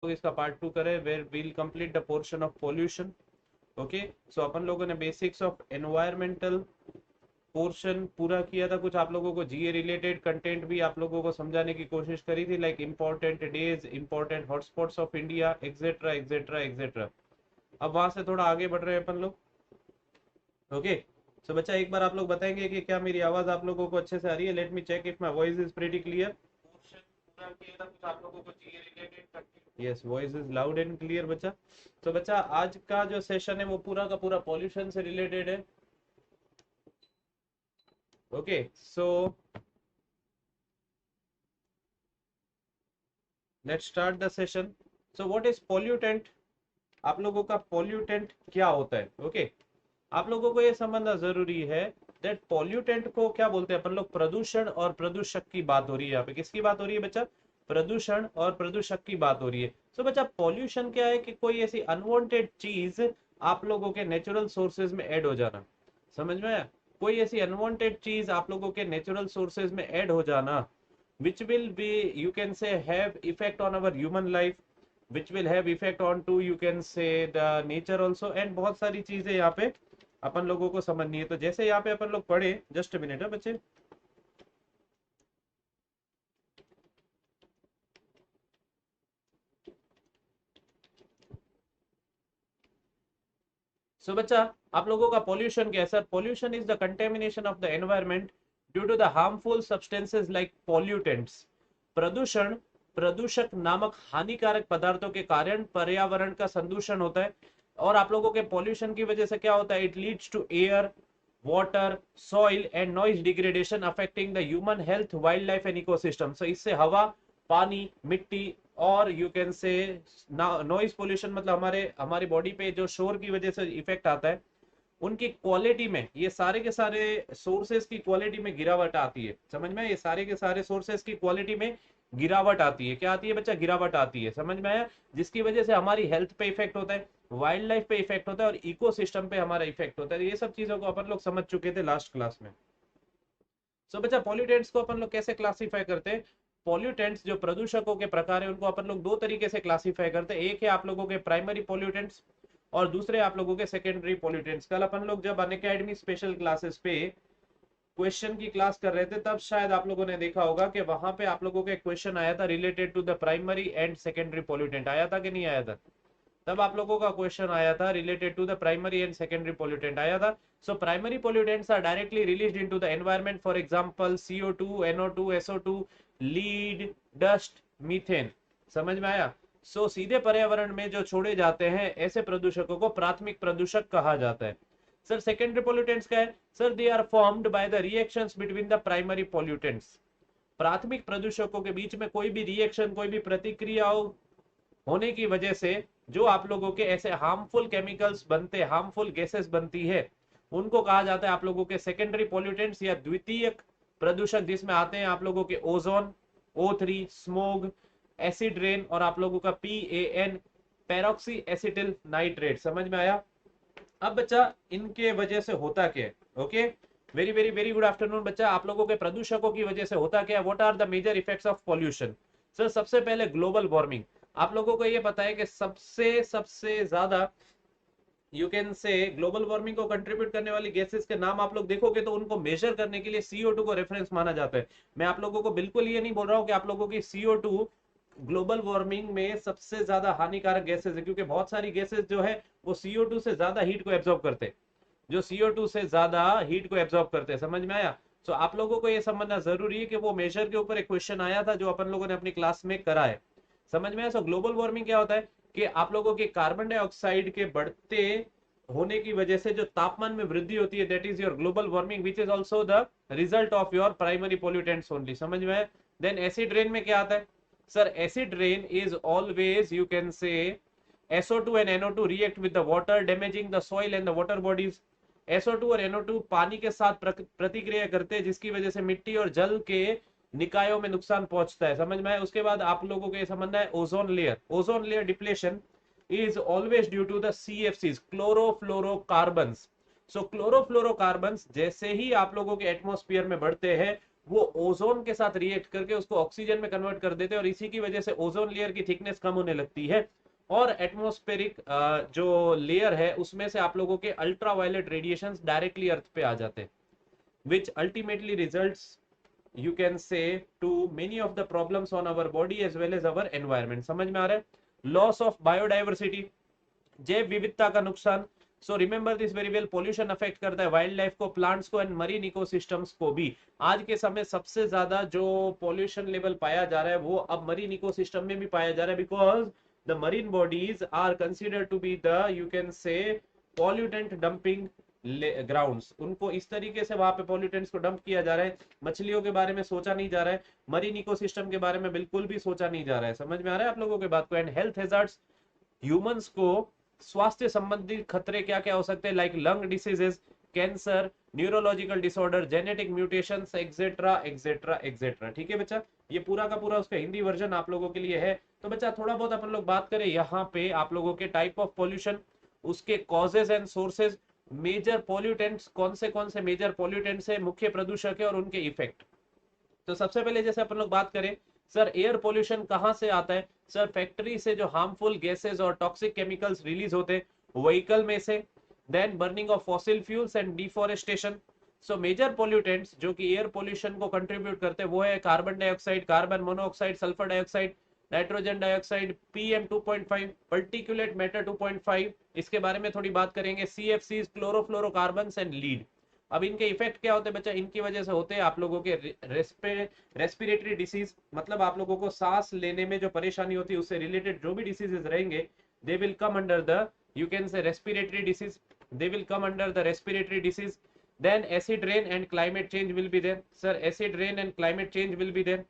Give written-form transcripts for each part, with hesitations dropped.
लोग इसका पार्ट 2 करें where will complete the portion of pollution. Okay, so अपन लोगों ने बेसिक्स ऑफ एनवायरमेंटल पोर्शन पूरा किया था, कुछ आप लोगों को जीए रिलेटेड कंटेंट भी आप लोगों को समझाने की कोशिश करी थी, like important days, important hotspots of India, etcetera etcetera etcetera. अब वहां से थोड़ा आगे बढ़ रहे हैं अपन लोग। ओके, सो बच्चा एक बार आप लोग बताएंगे कि क्या मेरी आवाज आप लोगों को अच्छे से आ रही है? Let me check if my voice is pretty clear. पूरा किया था कुछ आप लोगों को GA related. Yes, voice is loud and clear बच्चा। तो बच्चा आज का जो सेशन है वो पूरा का पूरा पॉल्यूशन से रिलेटेड है। Okay, so let's start the session. So what is pollutant? आप लोगों का पॉल्यूटेंट क्या होता है? ओके, आप लोगों को ये समझना जरूरी है दैट पॉल्यूटेंट को क्या बोलते हैं अपन लोग। प्रदूषण और प्रदूषक की बात हो रही है यहाँ पे। किसकी बात हो रही है बच्चा? प्रदूषण और प्रदूषक की बात हो रही है। सो बच्चा पॉल्यूशन क्या है कि कोई ऐसी अनवांटेड चीज आप लोगों के नेचुरल सोर्सेज में ऐड हो जाना। समझ में आया? कोई ऐसी अनवांटेड चीज आप लोगों के नेचुरल सोर्सेज में ऐड हो जाना which will be, you can say, have effect on our human life, which will have effect on to, you can say, the nature also, and बहुत सारी चीजें यहाँ पे अपन लोगों को समझनी है। तो जैसे यहाँ पे अपन लोग पढ़े, जस्ट मिनट है बच्चे। सो बच्चा आप लोगों का पॉल्यूशन क्या है? Sir pollution is the contamination of the environment due to the harmful substances like pollutants. प्रदूषण प्रदूषक नामक हानिकारक पदार्थों के कारण पर्यावरण का संदूषण होता है। और आप लोगों के पॉल्यूशन की वजह से क्या होता है? It leads to air, water, soil and noise degradation affecting the human health, wild life and ecosystem. So इससे हवा, पानी, मिट्टी और you can say noise pollution, मतलब हमारी बॉडी पे जो शोर की वजह से इफेक्ट आता है, उनकी क्वालिटी में, ये सारे के सारे सोर्सेस की क्वालिटी में गिरावट आती है। समझ में? ये सारे के सारे सोर्सेस की क्वालिटी में गिरावट आती है। क्या आती है बच्चा? गिरावट आती है। समझ में आया? जिसकी वजह से हमारी हेल्थ पे इफेक्ट होता है, वाइल्ड लाइफ पे इफेक्ट होता है और इकोसिस्टम पे हमारा इफेक्ट होता है। ये सब चीजों को अपन लोग समझ चुके थे लास्ट क्लास में। सो बच्चा पॉल्यूटेंट्स को अपन लोग कैसे क्लासिफाई करते हैं? पॉल्यूटेंट्स जो प्रदूषकों के प्रकार है उनको अपन लोग दो तरीके से क्लासिफाई करते हैं। एक है आप लोगों के प्राइमरी पॉल्यूटेंट्स और दूसरे आप लोगों के सेकेंडरी पॉल्यूटेंट्स। कल अपन लोग जब अनअकैडमी स्पेशल क्लासेस पे क्वेश्चन की क्लास कर रहे थे तब शायद आप लोगों ने देखा होगा कि वहां पे आप लोगों का एक क्वेश्चन आया था related to the primary and secondary pollutant. आया था कि नहीं आया था? तब आप लोगों का क्वेश्चन आया था related to the primary and secondary pollutant आया था। So primary pollutants are directly released into the environment, for example CO2, NO2, SO2, lead, dust, methane. समझ में आया? सो सीधे पर्यावरण में जो छोड़े जाते हैं ऐसे प्रदूषकों को प्राथमिक प्रदूषक कहा जाता है। सर सेकेंडरी पॉल्यूटेंट्स क्या है? Sir they are formed by the reactions between the primary pollutants. प्राथमिक प्रदूषकों के बीच में कोई भी रिएक्शन, कोई भी प्रतिक्रियाओं होने की वजह से जो आप लोगों के ऐसे हार्मफुल केमिकल्स बनते, हार्मफुल गैसेस बनती है, उनको कहा जाता है आप लोगों के सेकेंडरी पॉल्यूटेंट्स या द्वितीय प्रदूषक, जिसमें आते हैं आप लोगों के ozone, O3, smog, acid rain और आप लोगों का PAN, पेरोक्सी एसिटिल नाइट्रेट। समझ में आया? अब बच्चा इनके वजह से होता क्या है? Okay, very very very good afternoon बच्चा। आप लोगों के प्रदूषकों की वजह से होता क्या है? What are the major effects of pollution? Sir सबसे पहले ग्लोबल वार्मिंग। आप लोगों को ये पता है कि सबसे सबसे ज्यादा यू कैन से ग्लोबल वार्मिंग को कंट्रीब्यूट करने वाली गैसेस के नाम आप लोग देखोगे तो उनको मेजर करने के लिए CO2 को रेफरेंस माना जाता है। मैं आप लोगों को बिल्कुल ये नहीं बोल रहा हूँ कि आप लोगों की CO2 ग्लोबल वार्मिंग में सबसे ज्यादा हानिकारक गैसेस है, क्योंकि बहुत सारी गैसेस जो है वो CO2 से ज्यादा हीट को एब्जॉर्ब करते हैं, जो CO2 से ज्यादा हीट को एब्जॉर्ब करते हैं। समझ में आया? तो आप लोगों को ये समझना जरूरी है कि वो मेजर के ऊपर एक क्वेश्चन आया था जो अपन लोगों ने अपनी क्लास में करा है। समझ में आया? सो ग्लोबल वार्मिंग क्या होता है कि आप लोगों के कार्बन डाइऑक्साइड के बढ़ते होने की वजह से जो तापमान में वृद्धि होती है, that is your global warming, which is also the result of your primary pollutants only. समझ में? देन एसिड रेन में क्या आता है? Sir acid rain is always, you can से, SO2 and NO2 react with the water, damaging the soil and the water bodies. SO2 और NO2 पानी के साथ प्रतिक्रिया करते हैं, जिसकी वजह से मिट्टी और जल के निकायों में नुकसान पहुंचता है। समझ में आया? उसके बाद आप लोगों को ये समझना है ozone layer. Ozone layer depletion is always due to the CFCs, chlorofluorocarbons. So chlorofluorocarbons जैसे ही आप लोगों के एटमॉस्फेयर में बढ़ते हैं वो ओजोन के साथ रिएक्ट करके उसको ऑक्सीजन में कन्वर्ट कर देते हैं और इसी की वजह से ओजोन लेयर की थिकनेस कम होने लगती है और एटमॉस्फेरिक जो लेयर है उसमें से आप लोगों के अल्ट्रावायलेट रेडिएशंस डायरेक्टली अर्थ पे आ जाते हैं, which ultimately results, you can say, to many of the problems on our body as well as our environment. समझ में आ रहा है? Loss of biodiversity, जैव विविधता का नुकसान. So remember this very well. Pollution affect करता है वाइल्ड लाइफ को, प्लांट्स को एंड मरीन इकोसिस्टम्स को भी. आज के समय सबसे ज्यादा जो पोल्यूशन लेवल पाया जा रहा है वो अब मरीन इकोसिस्टम में भी पाया जा रहा है, because the marine bodies are considered to be the, you can say, pollutant dumping grounds. उनको इस तरीके से वहां पे पॉल्यूटेंट्स को डंप किया जा रहा है. मछलियों के बारे में सोचा नहीं जा रहा है, मरीन इकोसिस्टम के बारे में बिल्कुल भी सोचा नहीं जा रहा है. समझ में आ रहा है आप लोगों की बात को? एंड हेल्थ हैजार्ड्स, ह्यूमंस को स्वास्थ्य संबंधी खतरे क्या क्या हो सकते हैं, like lung diseases, cancer, neurological disorder, genetic mutations, etcetera etcetera etcetera. ठीक है बच्चा, ये पूरा का पूरा उसका हिंदी वर्जन आप लोगों के लिए है. तो बच्चा थोड़ा बहुत अपन लोग बात करें यहाँ पे आप लोगों के टाइप ऑफ पॉल्यूशन, उसके causes and sources, major pollutants, कौन से मेजर पॉल्यूटेंट्स है, मुख्य प्रदूषक है और उनके इफेक्ट. तो सबसे पहले जैसे अपन लोग बात करें, सर एयर पोल्यूशन कहां से आता है? सर फैक्ट्री से जो हार्मफुल गैसेस और टॉक्सिक केमिकल्स रिलीज होते हैं, व्हीकल में से, then burning of fossil fuels and deforestation. So major pollutants जो कि एयर पोल्यूशन को कंट्रीब्यूट करते हैं वो है carbon dioxide, carbon monoxide, sulphur dioxide, nitrogen dioxide, PM 2.5, particulate matter 2.5. इसके बारे में थोड़ी बात करेंगे. CFCs, chlorofluorocarbons and lead. अब इनके इफेक्ट क्या होते हैं बच्चा? इनकी वजह से होते हैं आप लोगों के रेस्पिरेटरी डिसीज, मतलब आप लोगों को सांस लेने में जो परेशानी होती है उससे रिलेटेड जो भी डिसीजेस रहेंगे, they will come under the, you can say, respiratory disease. They will come under the respiratory disease. Then acid rain and climate change will be there. Sir acid rain and climate change will be there.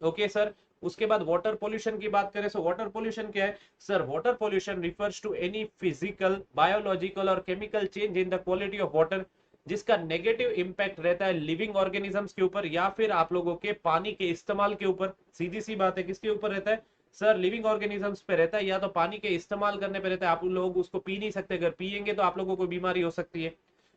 Okay sir. उसके बाद water pollution की बात करें, सो water pollution क्या है? Sir water pollution refers to any physical, biological और chemical change in the quality of water जिसका negative impact रहता है लिविंग ऑर्गेनिजम्स के ऊपर या फिर आप लोगों के पानी के इस्तेमाल के ऊपर. सीधी सी बात है, किसके ऊपर रहता है? सर लिविंग ऑर्गेनिजम्स पे रहता है, या तो पानी के इस्तेमाल करने पे रहता है. आप लोग उसको पी नहीं सकते, अगर पिएंगे तो आप लोगों को बीमारी हो सकती है.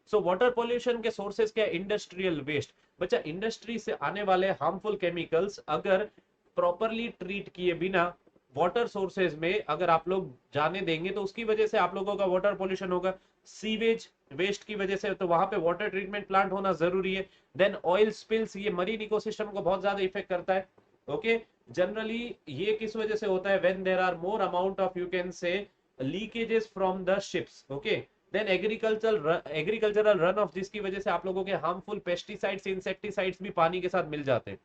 सो वाटर पोल्यूशन के सोर्सेज क्या है? Industrial waste. बच्चा इंडस्ट्री से आने वाले हार्मफुल केमिकल्स अगर प्रॉपरली ट्रीट किए बिना वाटर सोर्सेज में अगर आप लोग जाने देंगे तो उसकी वजह से आप लोगों का वाटर पोल्यूशन होगा. सीवेज वेस्ट की वजह से, तो वहां पे वाटर ट्रीटमेंट प्लांट होना जरूरी है. देन ऑयल स्पिल्स, ये मरीन इकोसिस्टम को बहुत ज्यादा इफेक्ट करता है. ओके, जनरली ये किस वजह से होता है? When there are more amount of, you can say, leakages from the ships. Okay, then agricultural run off, जिसकी वजह से आप लोगों के हार्मफुल पेस्टिसाइड्स, इंसेक्टिसाइड्स भी पानी के साथ मिल जाते हैं.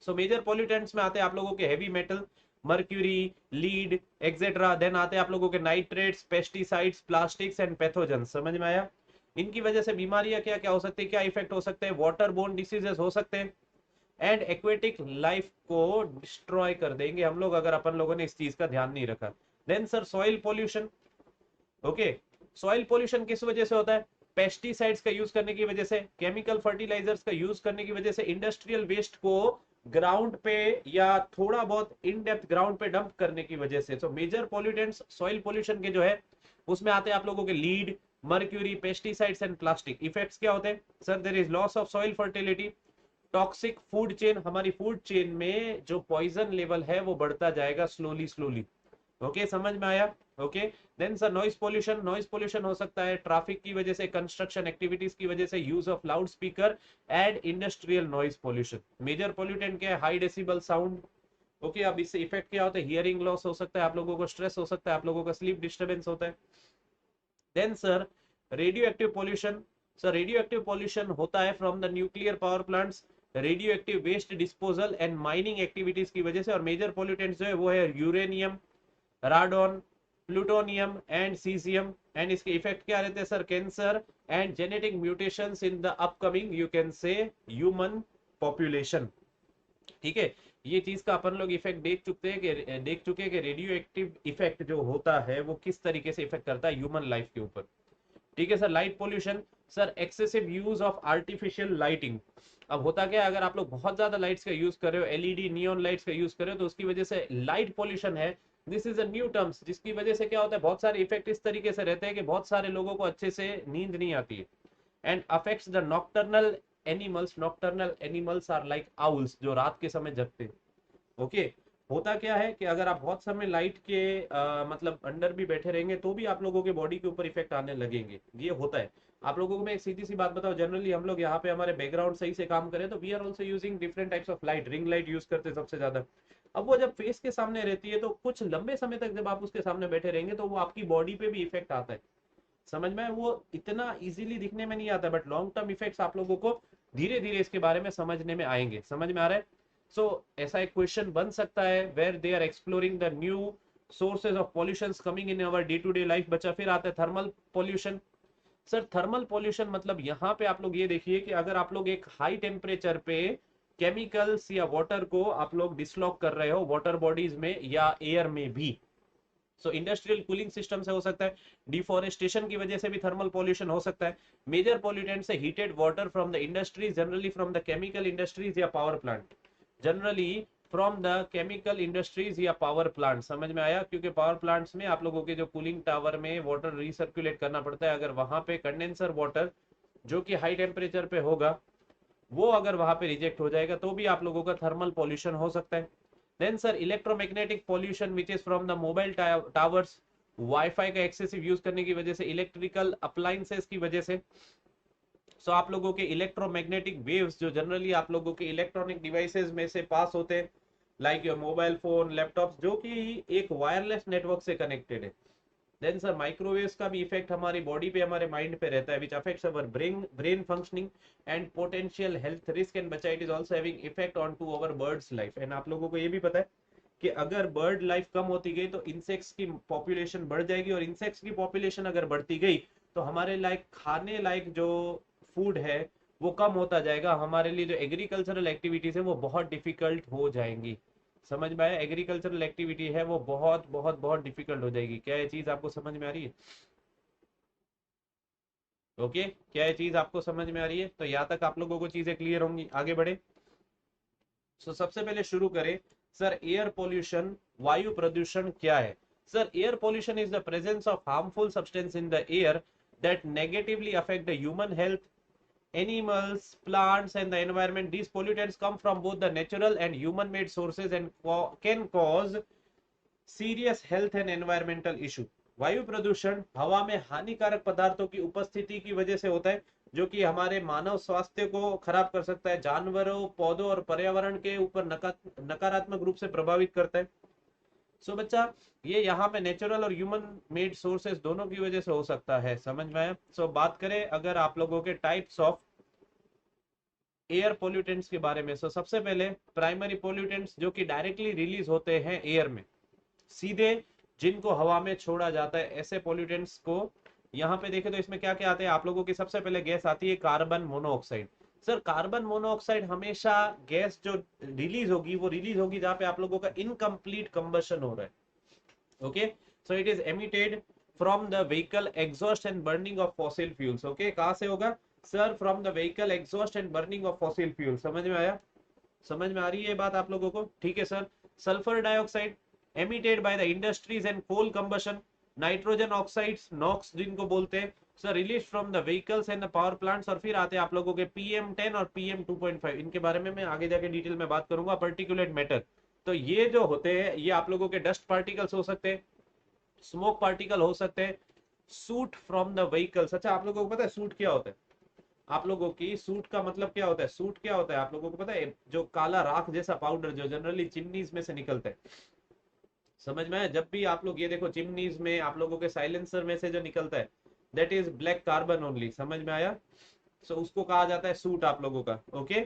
सो मेजर पॉल्यूटेंट्स में आते हैं आप लोगों के heavy metal, mercury, lead etcetera. Then आते हैं आप लोगों के nitrates, pesticides, plastics and pathogen. समझ में आया? इनकी वजह से बीमारियां क्या क्या हो सकती है, क्या इफेक्ट हो सकते हैं? वाटर बोर्न डिसीजेस हो सकते हैं एंड एक्वेटिक लाइफ को डिस्ट्रॉय कर देंगे हम लोग अगर अपन लोगों ने इस चीज का ध्यान नहीं रखा. Then sir soil pollution. Okay, soil pollution किस वजह से होता है? पेस्टिसाइड्स का यूज करने की वजह से, केमिकल फर्टिलाइजर्स का यूज करने की वजह से, इंडस्ट्रियल वेस्ट को ग्राउंड पे या थोड़ा बहुत इन डेप्थ ग्राउंड पे डंप करने की वजह से. तो मेजर पॉल्यूटेंट्स सॉइल पोल्यूशन के जो है उसमें आते हैं आप लोगों के lead, mercury, pesticides and plastic. Effects क्या होते हैं? Sir there is loss of soil fertility, toxic food chain, हमारी फूड चेन में जो पॉइजन लेवल है वो बढ़ता जाएगा स्लोली स्लोली. ओके, समझ में आया? Okay, then sir noise pollution. Noise pollution हो सकता है ट्रैफिक की वजह से, कंस्ट्रक्शन एक्टिविटीज की वजह से, use of loud speaker and industrial noise pollution. Major pollutant क्या है? High decibel sound. ओके, अब इससे इफेक्ट क्या होता है? हियरिंग लॉस हो सकता है आप लोगों को, स्ट्रेस हो सकता है आप लोगों का, स्लीप डिस्टर्बेंस होता है. Then sir radio active pollution. Sir radio active pollution होता है from the nuclear power plants, radio active waste disposal and mining activities की वजह से. और मेजर पोल्यूटेंट्स जो है वो है uranium, radon, plutonium and caesium. And इसके इफेक्ट क्या रहते हैं sir? Cancer and genetic mutations in the upcoming, you can say, human population. ठीक है, ये चीज का अपन लोग इफेक्ट देख चुके हैं कि रेडियो एक्टिव इफेक्ट जो होता है वो किस तरीके से इफेक्ट करता है ह्यूमन लाइफ के ऊपर. ठीक है sir. Light pollution. Sir excessive use of artificial lighting. अब होता क्या है, अगर आप लोग बहुत ज्यादा लाइट्स का यूज कर रहे हो, एलईडी नियॉन लाइट्स का यूज कर रहे हो, तो उसकी वजह से लाइट पोल्यूशन है. This is a new terms, जिसकी वजह से क्या होता है, बहुत सारे इफेक्ट इस तरीके से रहते हैं कि बहुत सारे लोगों को अच्छे से नींद नहीं आती है. And affects the nocturnal animals, nocturnal animals are like owls, जो रात के समय जगते हैं। ओके, होता क्या है कि अगर आप बहुत समय लाइट के मतलब अंडर भी बैठे रहेंगे तो भी आप लोगों के बॉडी के ऊपर इफेक्ट आने लगेंगे, ये होता है। आप लोगों को मैं एक सीधी सी बात बताऊं, जनरली हम लोग यहाँ पे हमारे बैकग्राउंड सही से काम करें तो we are also using different types of light, ring light use करते हैं सबसे ज्यादा। अब वो जब फेस के सामने रहती है तो कुछ लंबे समय तक जब आप उसके सामने बैठे रहेंगे तो वो आपकी बॉडी पे भी इफेक्ट आता है, समझ में? वो इतना इजीली दिखने में नहीं आता, बट लॉन्ग टर्म इफेक्ट्स आप लोगों को धीरे धीरे इसके बारे में समझने में आएंगे, समझ में आ रहा है? सो ऐसा एक क्वेश्चन बन सकता है where they are exploring the new sources of pollution coming in our day to day life. बच्चा फिर आता है thermal pollution. Sir thermal pollution मतलब यहाँ पे आप लोग ये देखिए कि अगर आप लोग एक हाई टेम्परेचर पे केमिकल्स या वाटर को आप लोग डिसलॉक कर रहे हो वाटर बॉडीज में या एयर में भी, सो इंडस्ट्रियल कूलिंग सिस्टम से हो सकता है, डिफोरेस्टेशन की वजह से भी थर्मल पॉल्यूशन हो सकता है, मेजर पॉल्यूटेंट से heated water from the industries, generally from the chemical industries या power plant, generally from the chemical industries या पावर प्लांट, समझ में आया? क्योंकि पावर प्लांट्स में आप लोगों के जो कूलिंग टावर में वाटर रिसर्कुलेट करना पड़ता है, अगर वहां पे कंडेंसर वाटर जो कि हाई टेम्परेचर पे होगा वो अगर वहां पे रिजेक्ट हो जाएगा तो भी आप लोगों का थर्मल पॉल्यूशन हो सकता है। Then sir electromagnetic pollution which is from the mobile towers, wifi का एक्सेसिव यूज करने की वजह से, इलेक्ट्रिकल अप्लायंसेस की वजह से। सो आप लोगों के इलेक्ट्रोमैग्नेटिक वेव्स जो जनरली आप लोगों के इलेक्ट्रॉनिक डिवाइसेस में से पास होते हैं, like your mobile phone, laptop, जो कि एक वायरलेस नेटवर्क से कनेक्टेड है। देन सर माइक्रोवेव्स का भी इफेक्ट हमारी बॉडी पे, हमारे माइंड पे रहता है, which affects our brain functioning and potential health risk and बच्चा it is also having effect on to our birds life. And आप लोगों को ये भी पता है कि अगर बर्ड लाइफ कम होती गई तो इंसेक्ट्स की पॉपुलेशन बढ़ जाएगी, और इंसेक्ट्स की पॉपुलेशन अगर बढ़ती गई तो हमारे लाइक खाने लाइक जो फूड है वो कम होता जाएगा, हमारे लिए जो एग्रीकल्चरल एक्टिविटीज है वो बहुत डिफिकल्ट हो जाएंगी, समझ में आया? एग्रीकल्चरल एक्टिविटी है वो बहुत बहुत बहुत डिफिकल्ट हो जाएगी। क्या ये चीज आपको समझ में आ रही है? ओके, क्या ये चीज आपको समझ में आ रही है? तो यहाँ तक आप लोगों को चीजें क्लियर होंगी, आगे बढ़े। सो सबसे पहले शुरू करें, सर एयर पोल्यूशन, वायु प्रदूषण क्या है? Sir air pollution is the presence of harmful substance in the air that negatively affect the human health, animals, plants, and the environment. These pollutants come from both the natural and human-made sources and can cause serious health and environmental issue. वायु प्रदूषण हवा में हानिकारक पदार्थों की उपस्थिति की वजह से होता है, जो कि हमारे मानव स्वास्थ्य को खराब कर सकता है, जानवरों, पौधों और पर्यावरण के ऊपर नकारात्मक रूप से प्रभावित करता है। सो बच्चा ये यहाँ पे नेचुरल और ह्यूमन मेड सोर्सेस दोनों की वजह से हो सकता है, समझ में आया? सो बात करें अगर आप लोगों के टाइप्स ऑफ एयर पोल्यूटेंट्स के बारे में, सो सबसे पहले प्राइमरी पोल्यूटेंट्स जो कि डायरेक्टली रिलीज होते हैं एयर में, सीधे जिनको हवा में छोड़ा जाता है, ऐसे पोल्यूटेंट्स को यहाँ पे देखें तो इसमें क्या क्या आते हैं आप लोगों की? सबसे पहले गैस आती है carbon monoxide. Sir carbon monoxide हमेशा गैस जो रिलीज होगी वो रिलीज होगी जहां पे आप लोगों का इनकम्प्लीट कंबशन हो रहा है। Okay, so it is emitted from the vehicle exhaust and burning of fossil fuels. Okay, कहां से होगा sir? From the vehicle exhaust and burning of fossil fuel. समझ में आया? समझ में आ रही है बात आप लोगों को? ठीक है sir. Sulphur dioxide emitted by the industries and coal combustion, nitrogen oxides NOx जिनको बोलते हैं sir, release from the vehicles and the power plants. और फिर आते हैं आप लोगों के PM10 और PM2.5, इनके बारे में मैं आगे जाके डिटेल में बात करूंगा। पर्टिकुलेट मैटर, तो ये जो होते हैं ये आप लोगों के डस्ट पार्टिकल्स हो सकते हैं, स्मोक पार्टिकल हो सकते हैं, सूट फ्रॉम द व्हीकल्स। अच्छा आप लोगों को पता है सूट क्या होता है? आप लोगों की सूट का मतलब क्या होता है? सूट क्या होता है आप लोगों को पता है? जो काला राख जैसा पाउडर जो जनरली चिमनीज में से निकलता है, समझ में आया? जब भी आप लोग ये देखो चिमनीज में आप लोगों के साइलेंसर में से जो निकलता है that is black carbon only, समझ में आया? सो उसको कहा जाता है सूट आप लोगों का। ओके,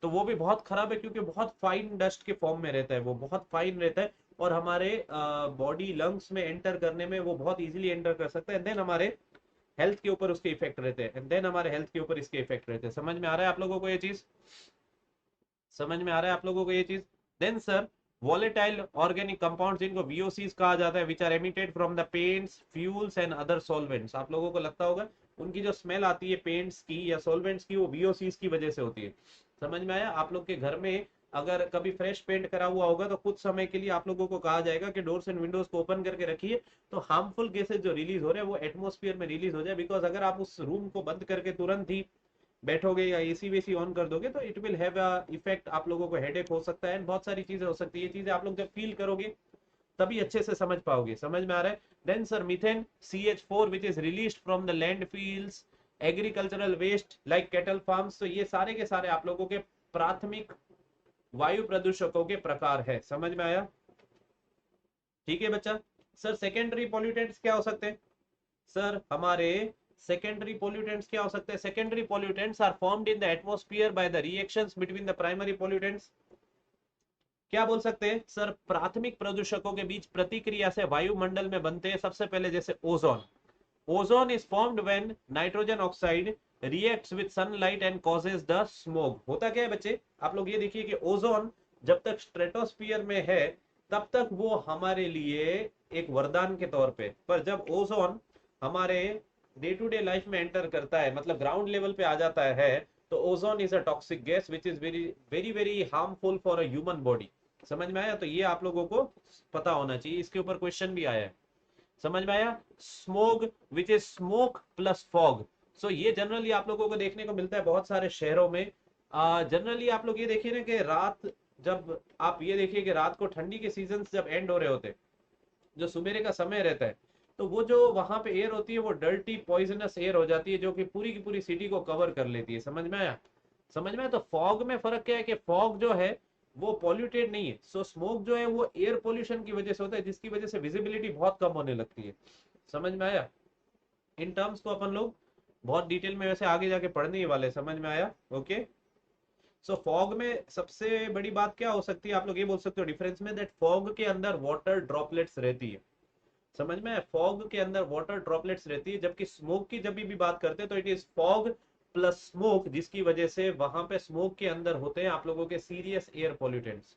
तो वो भी बहुत खराब है क्योंकि बहुत फाइन डस्ट के फॉर्म में रहता है, वो बहुत फाइन रहता है और हमारे बॉडी लंग्स में एंटर करने में वो बहुत इजीली एंटर कर सकता है, देन हमारे हेल्थ के ऊपर उसके इफेक्ट रहते हैं, एंड देन हमारे हेल्थ के ऊपर इसके इफेक्ट रहते हैं। समझ में आ रहा है आप लोगों को ये चीज? समझ में आ रहा है आप लोगों को ये चीज? Then sir volatile organic compounds जिनको VOCs कहा जाता है, which are emitted from the paints, fuels and other solvents. आप लोगों को लगता होगा उनकी जो स्मेल आती है पेंट्स की या सॉल्वेंट्स की वो VOCs की वजह से होती है। समझ में आया? आप लोग के घर में अगर कभी फ्रेश पेंट करा हुआ होगा तो कुछ समय के लिए आप लोगों को कहा जाएगा कि डोर्स एंड विंडोज को ओपन करके रखिए, तो हार्मफुल गैसेज जो रिलीज हो रहे हैं वो एटमोस्फियर में रिलीज हो जाए, बिकॉज अगर आप उस रूम को बंद करके तुरंत ही बैठोगे या एसी वेसी ऑन कर दोगे तो it will have a effect, आप लोगों को हेडेक हो सकता है, बहुत सारी चीजें हो सकती है। ये चीजें आप लोग जब फील करोगे तभी अच्छे से समझ पाओगे। समझ में आ रहा है? Then sir methane CH4 which is released from the landfills, agricultural waste like cattle farms. तो ये सारे के सारे आप लोगों के प्राथमिक वायु प्रदूषकों के प्रकार है। समझ में आया? ठीक है बच्चा। सर सेकेंडरी पॉल्यूटेंट्स क्या हो सकते हैं? सर हमारे सेकेंडरी पॉल्यूटेंट्स क्या हो सकते हैं? Secondary pollutants are formed in the atmosphere by the reactions between the primary pollutants. क्या बोल सकते हैं सर? प्राथमिक प्रदूषकों के बीच प्रतिक्रिया से वायुमंडल में बनते हैं सबसे पहले जैसे ozone. Ozone is formed when nitrogen oxide reacts with sunlight and causes the smoke. होता क्या है बच्चे, आप लोग ये देखिए कि ओजोन जब तक स्ट्रेटोस्फियर में है तब तक वो हमारे लिए एक वरदान के तौर पे, पर जब ओजोन हमारे डे टू डे लाइफ में एंटर करता है, मतलब ग्राउंड लेवल पे आ जाता है, तो ozone is a toxic gas which is very very very harmful for a human body. समझ में आया? तो ये आप लोगों को पता होना चाहिए, इसके ऊपर क्वेश्चन भी आया है। समझ में आया? Smog which is smoke plus fog. So ये जनरली आप लोगों को देखने को मिलता है बहुत सारे शहरों में। जनरली आप लोग ये देखिए ना कि रात, जब आप ये देखिए कि रात को ठंडी के सीजन जब एंड हो रहे होते, जो सुबेरे का समय रहता है, तो वो जो वहां पे एयर होती है वो डर्टी पॉइजनस एयर हो जाती है, जो कि पूरी की पूरी सिटी को कवर कर लेती है। समझ में आया? समझ में आया? तो फॉग में फर्क क्या है कि फॉग जो है वो पॉल्यूटेड नहीं है। सो स्मोक जो है वो एयर पोल्यूशन की वजह से होता है, जिसकी वजह से विजिबिलिटी बहुत कम होने लगती है। समझ में आया? इन टर्म्स को अपन लोग बहुत डिटेल में वैसे आगे जाके पढ़ने ही वाले। समझ में आया? ओके। सो फॉग में सबसे बड़ी बात क्या हो सकती है, आप लोग ये बोल सकते हो डिफरेंस में, दैट फॉग के अंदर वाटर ड्रॉपलेट्स रहती है। समझ में? फॉग के अंदर वाटर ड्रॉपलेट्स रहती है, जबकि स्मोक की जब भी बात करते हैं तो it is fog plus smoke, जिसकी वजह से वहां पे स्मोक के अंदर होते हैं आप लोगों के सीरियस एयर पॉल्यूटेंट्स।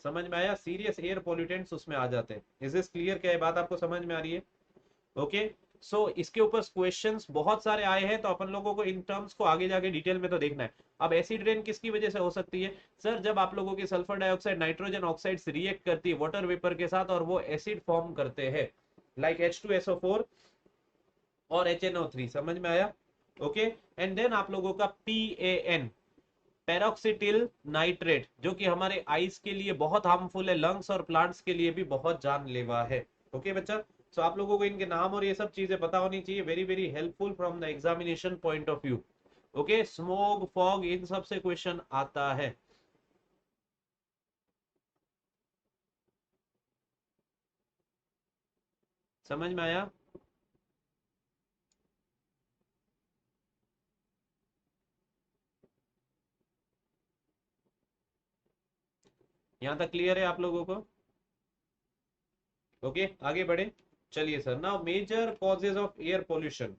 समझ में आया? सीरियस एयर पॉल्यूटेंट्स उसमें आ जाते हैं। Is this clear? क्या है बात आपको समझ में आ रही है? ओके। सो इसके ऊपर क्वेश्चंस बहुत सारे आए हैं, तो अपन लोगों को इन टर्म्स को आगे जाके डिटेल में तो देखना है। अब एसिड रेन किसकी वजह से हो सकती है? सर जब आप लोगों की sulphur dioxide nitrogen oxides react करती है वाटर वेपर के साथ और वो एसिड फॉर्म करते हैं, लाइक H2SO4 और HNO3। समझ में आया? ओके। एंड देन आप लोगों का PAN, पेरोक्सिटिल नाइट्रेट, जो कि हमारे आइस के लिए बहुत हार्मफुल है, लंग्स और प्लांट्स के लिए भी बहुत जानलेवा है। ओके बच्चा। सो आप लोगों को इनके नाम और ये सब चीजें पता होनी चाहिए, very very helpful from the examination point of view. Okay. Smoke, fog, इन सब से क्वेश्चन आता है। समझ में आया? यहां तक क्लियर है आप लोगों को? ओके आगे बढ़े। चलिए sir, now major causes of air pollution.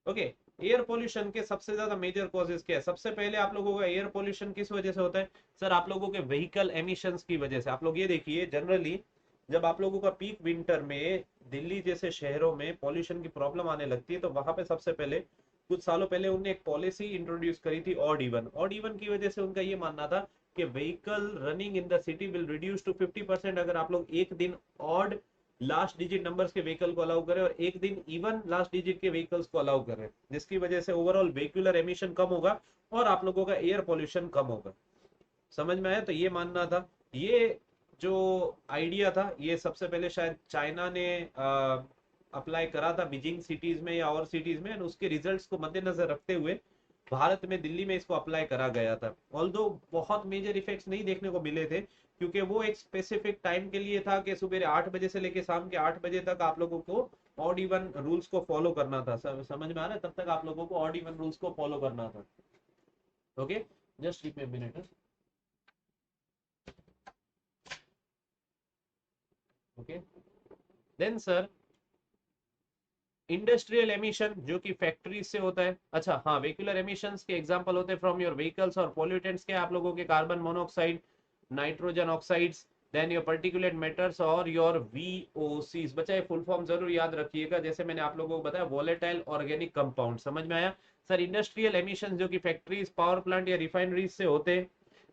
Okay. Air pollution के सबसे ज्यादा मेजर कॉजेज क्या है? सबसे पहले आप लोगों का एयर पोल्यूशन किस वजह से होता है? सर आप लोगों के व्हीकल एमिशंस की वजह से। आप लोग ये देखिए जनरली जब आप लोगों का पीक विंटर में दिल्ली जैसे शहरों में पॉल्यूशन की प्रॉब्लम आने लगती है, तो वहां पे सबसे पहले कुछ सालों पहले उन्होंने एक पॉलिसी इंट्रोड्यूस करी थी, ऑड इवन। ऑड इवन की वजह से उनका ये मानना था कि vehicle running in the city will reduce to 50%, अगर आप लोग एक दिन ऑड लास्ट डिजिट नंबर्स के व्हीकल को अलाउ करें और एक दिन इवन लास्ट डिजिट के व्हीकल्स को अलाउ करें, जिसकी वजह से ओवरऑल व्हीकुलर एमिशन कम होगा और आप लोगों का एयर पोल्यूशन कम होगा। समझ में आया? तो ये मानना था। ये जो आइडिया था ये सबसे पहले शायद चाइना ने अप्लाई करा था बीजिंग सिटीज में या और सिटीज में, और उसके रिजल्ट्स को मद्देनजर रखते हुए भारत में दिल्ली में इसको अप्लाई करा गया था। ऑल्दो बहुत मेजर इफेक्ट्स नहीं देखने को मिले थे, क्योंकि वो एक स्पेसिफिक टाइम के लिए था कि सुबह 8 बजे से लेकर शाम के 8 बजे तक आप लोगों को ऑड इवन रूल्स को फॉलो करना था। समझ में आ रहा है? तब तक आप लोगों को ऑड इवन रूल्स को फॉलो करना था। Okay. Just give me a minute. Okay. Then sir industrial emission, जो कि फैक्ट्री से होता है। अच्छा हाँ, व्हीकुलर एमिशंस के एग्जांपल होते हैं फ्रॉम योर व्हीकल्स, और पॉल्यूटेंट्स के आप लोगों के carbon monoxide, nitrogen oxides, then your particulate matters और योर VOCs। बच्चा ये फुल फॉर्म जरूर याद रखिएगा, जैसे मैंने आप लोगों को बताया वोलेटाइल ऑर्गेनिक कंपाउंड। समझ में आया? सर इंडस्ट्रियल एमिशन जो कि फैक्ट्रीज, पावर प्लांट या रिफाइनरीज से होते हैं,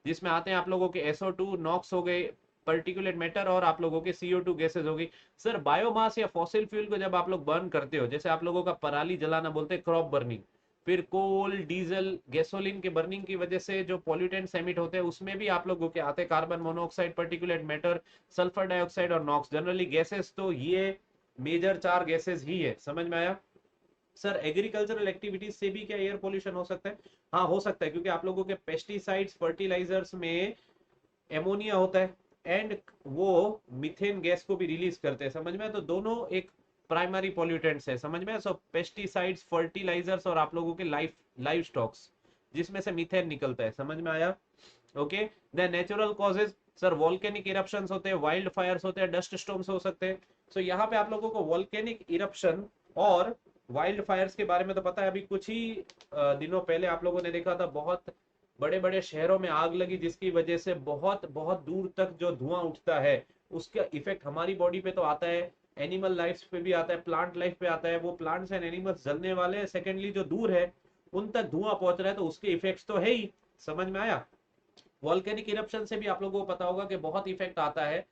जिसमें आते हैं आप लोगों के SO2, नॉक्स हो गए, पर्टिकुलेट मैटर और आप लोगों के CO2 गैसेज हो गई। सर बायोमास या फॉसिल फ्यूल को जब आप लोग बर्न करते हो, जैसे आप लोगों का पराली जलाना बोलते हैं क्रॉप बर्निंग, फिर कोल, डीजल, गैसोलीन के बर्निंग की वजह से जो पॉल्यूटेंट्स एमिट होते हैं उसमें भी आप लोगों के आते हैं carbon monoxide, particulate matter, sulphur dioxide और नॉक्स। जनरली गैसेस तो ये मेजर 4 गैसेस ही है, समझ में आया? सर एग्रीकल्चरल एक्टिविटीज से भी क्या एयर पोल्यूशन हो सकता है? हाँ हो सकता है, क्योंकि आप लोगों के पेस्टिसाइड्स, फर्टिलाइजर्स में एमोनिया होता है एंड वो मीथेन गैस को भी रिलीज करते हैं, समझ में? तो दोनों एक प्राइमरी पॉल्यूटेंट्स है, समझ में? सो पेस्टिसाइड्स, फर्टिलाइजर्स और आप लोगों के लाइफ स्टॉक्स जिसमें से मीथेन निकलता है, समझ में आया? Okay. Then natural causes, sir volcanic eruptions होते हैं, वाइल्ड फायर्स होते हैं, डस्ट स्टॉर्म्स हो सकते हैं। सो यहाँ पे आप लोगों को वॉल्केनिक इरप्शन और वाइल्ड फायर्स के बारे में तो पता है। अभी कुछ ही दिनों पहले आप लोगों ने देखा था, बहुत बड़े बड़े शहरों में आग लगी, जिसकी वजह से बहुत बहुत दूर तक जो धुआं उठता है उसका इफेक्ट हमारी बॉडी पे तो आता है, एनिमल लाइफ पे भी आता है, प्लांट लाइफ पे आता है। वो प्लांट्स एंड एनिमल्स जलने वाले हैं, सेकेंडली जो दूर है उन तक धुआं पहुंच रहा है, तो उसके इफेक्ट्स तो है ही, समझ में आया? वॉल्केनिक इरप्शन से भी आप लोगों को पता होगा कि बहुत इफेक्ट आता है,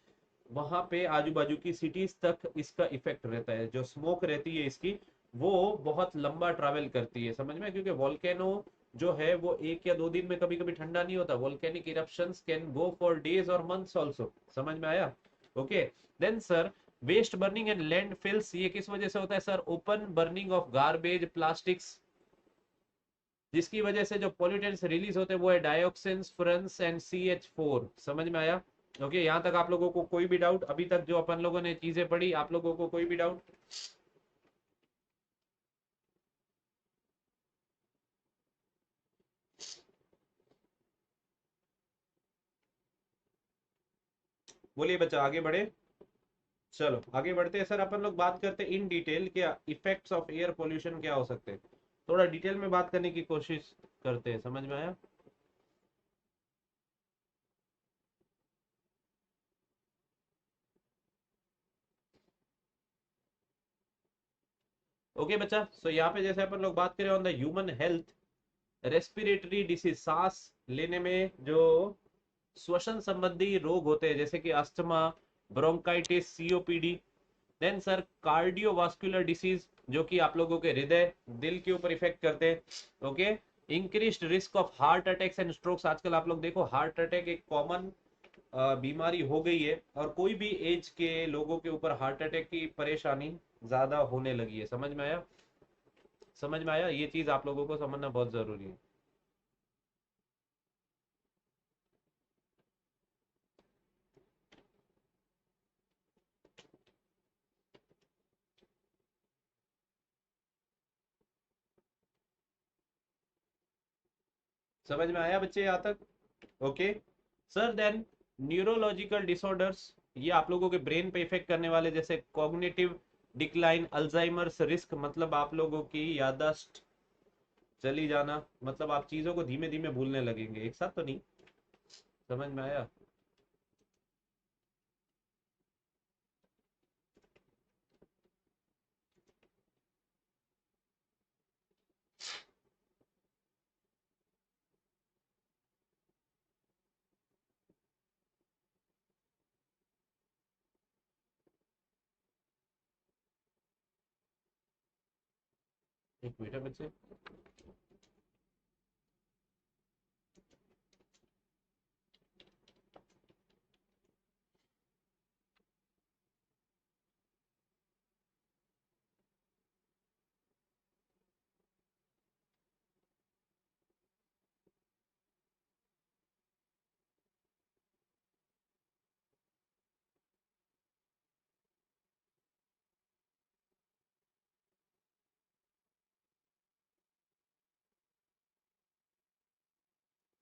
वहां पे आजू बाजू की सिटीज तक इसका इफेक्ट रहता है। जो स्मोक रहती है इसकी, वो बहुत लंबा ट्रैवल करती है, समझ में? क्योंकि वॉल्केनो जो है वो 1 या 2 दिन में कभी कभी ठंडा नहीं होता। Volcanic eruptions can go for days और मंथ्स ऑल्सो, समझ में आया? Okay. Then sir waste burning and landfills, ये किस वजह से होता है सर? Open burning of garbage, plastics, जिसकी वजह से जो पॉल्यूटेंट्स रिलीज होते हैं वो है डायोक्सिन, फुरन्स एंड CH4, समझ में आया? ओके, यहाँ तक आप लोगों को कोई भी डाउट? अभी तक जो अपन लोगों ने चीजें पढ़ी, आप लोगों को कोई भी डाउट? बोलिए बच्चा, आगे बढ़े। चलो आगे बढ़ते हैं सर, अपन लोग बात करते हैं इन डिटेल क्या इफेक्ट्स ऑफ एयर पोल्यूशन क्या हो सकते हैं। थोड़ा डिटेल में बात करने की कोशिश करते हैं, समझ में आया? ओके बच्चा, सो यहाँ पे जैसे अपन लोग बात करें on the human health, respiratory disease, सांस लेने में जो श्वसन संबंधी रोग होते हैं जैसे कि asthma, bronchitis, COPD। Then sir cardiovascular disease, जो कि आप लोगों के हृदय, दिल के ऊपर इफेक्ट करते हैं। Okay. Increased risk of heart attacks and strokes, आजकल आप लोग देखो हार्ट अटैक एक कॉमन बीमारी हो गई है, और कोई भी एज के लोगों के ऊपर हार्ट अटैक की परेशानी ज्यादा होने लगी है, समझ में आया? समझ में आया? ये चीज आप लोगों को समझना बहुत जरूरी है। समझ में आया बच्चे यहाँ तक? Okay. Sir then neurological disorders, ये आप लोगों के ब्रेन पे इफेक्ट करने वाले, जैसे कॉग्निटिव डिक्लाइन, अल्जाइमर्स रिस्क, मतलब आप लोगों की याददाश्त चली जाना, मतलब आप चीजों को धीमे धीमे भूलने लगेंगे, एक साथ तो नहीं, समझ में आया? एक मिनट है बच्चे।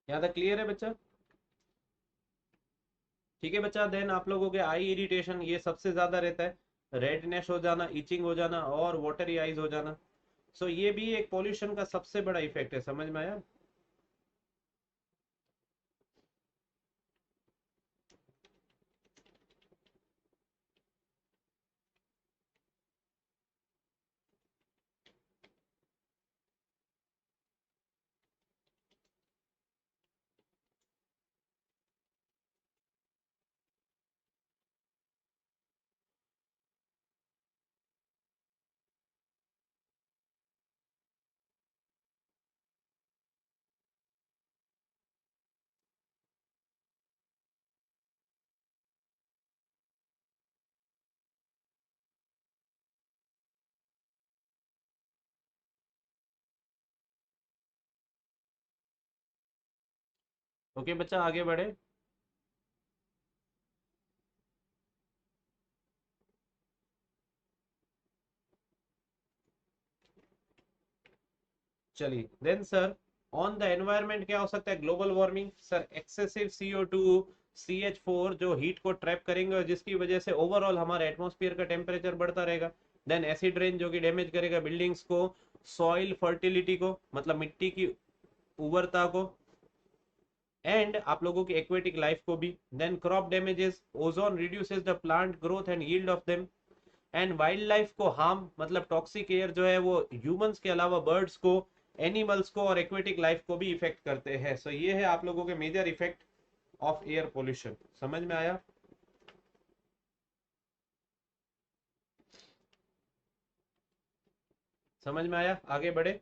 यहाँ तक क्लियर है बच्चा? ठीक है बच्चा। देन आप लोगों के आई इरिटेशन, ये सबसे ज्यादा रहता है, रेडनेस हो जाना, इचिंग हो जाना और वाटरी आईज हो जाना। सो ये भी एक पॉल्यूशन का सबसे बड़ा इफेक्ट है, समझ में आया? ओके बच्चा, आगे बढ़े। चलिए then sir, on the environment क्या हो सकता है? Global warming sir, excessive CO2, CH4 जो हीट को ट्रैप करेंगे और जिसकी वजह से ओवरऑल हमारे एटमॉस्फेयर का टेम्परेचर बढ़ता रहेगा। देन एसिड रेन जो कि डैमेज करेगा बिल्डिंग्स को, सॉइल फर्टिलिटी को, मतलब मिट्टी की उर्वरता को, एंड आप लोगों की एक्वेटिक लाइफ को भी। Then crop damages, ozone reduces the plant growth and yield of them, and wildlife को हार्म, मतलब टॉक्सिक एयर जो है वो ह्यूमंस के अलावा बर्ड्स को, एनिमल्स को और एक्वेटिक लाइफ को भी इफेक्ट करते हैं। सो ये है आप लोगों के major effect of air pollution. समझ में आया? समझ में आया? आगे बढ़े।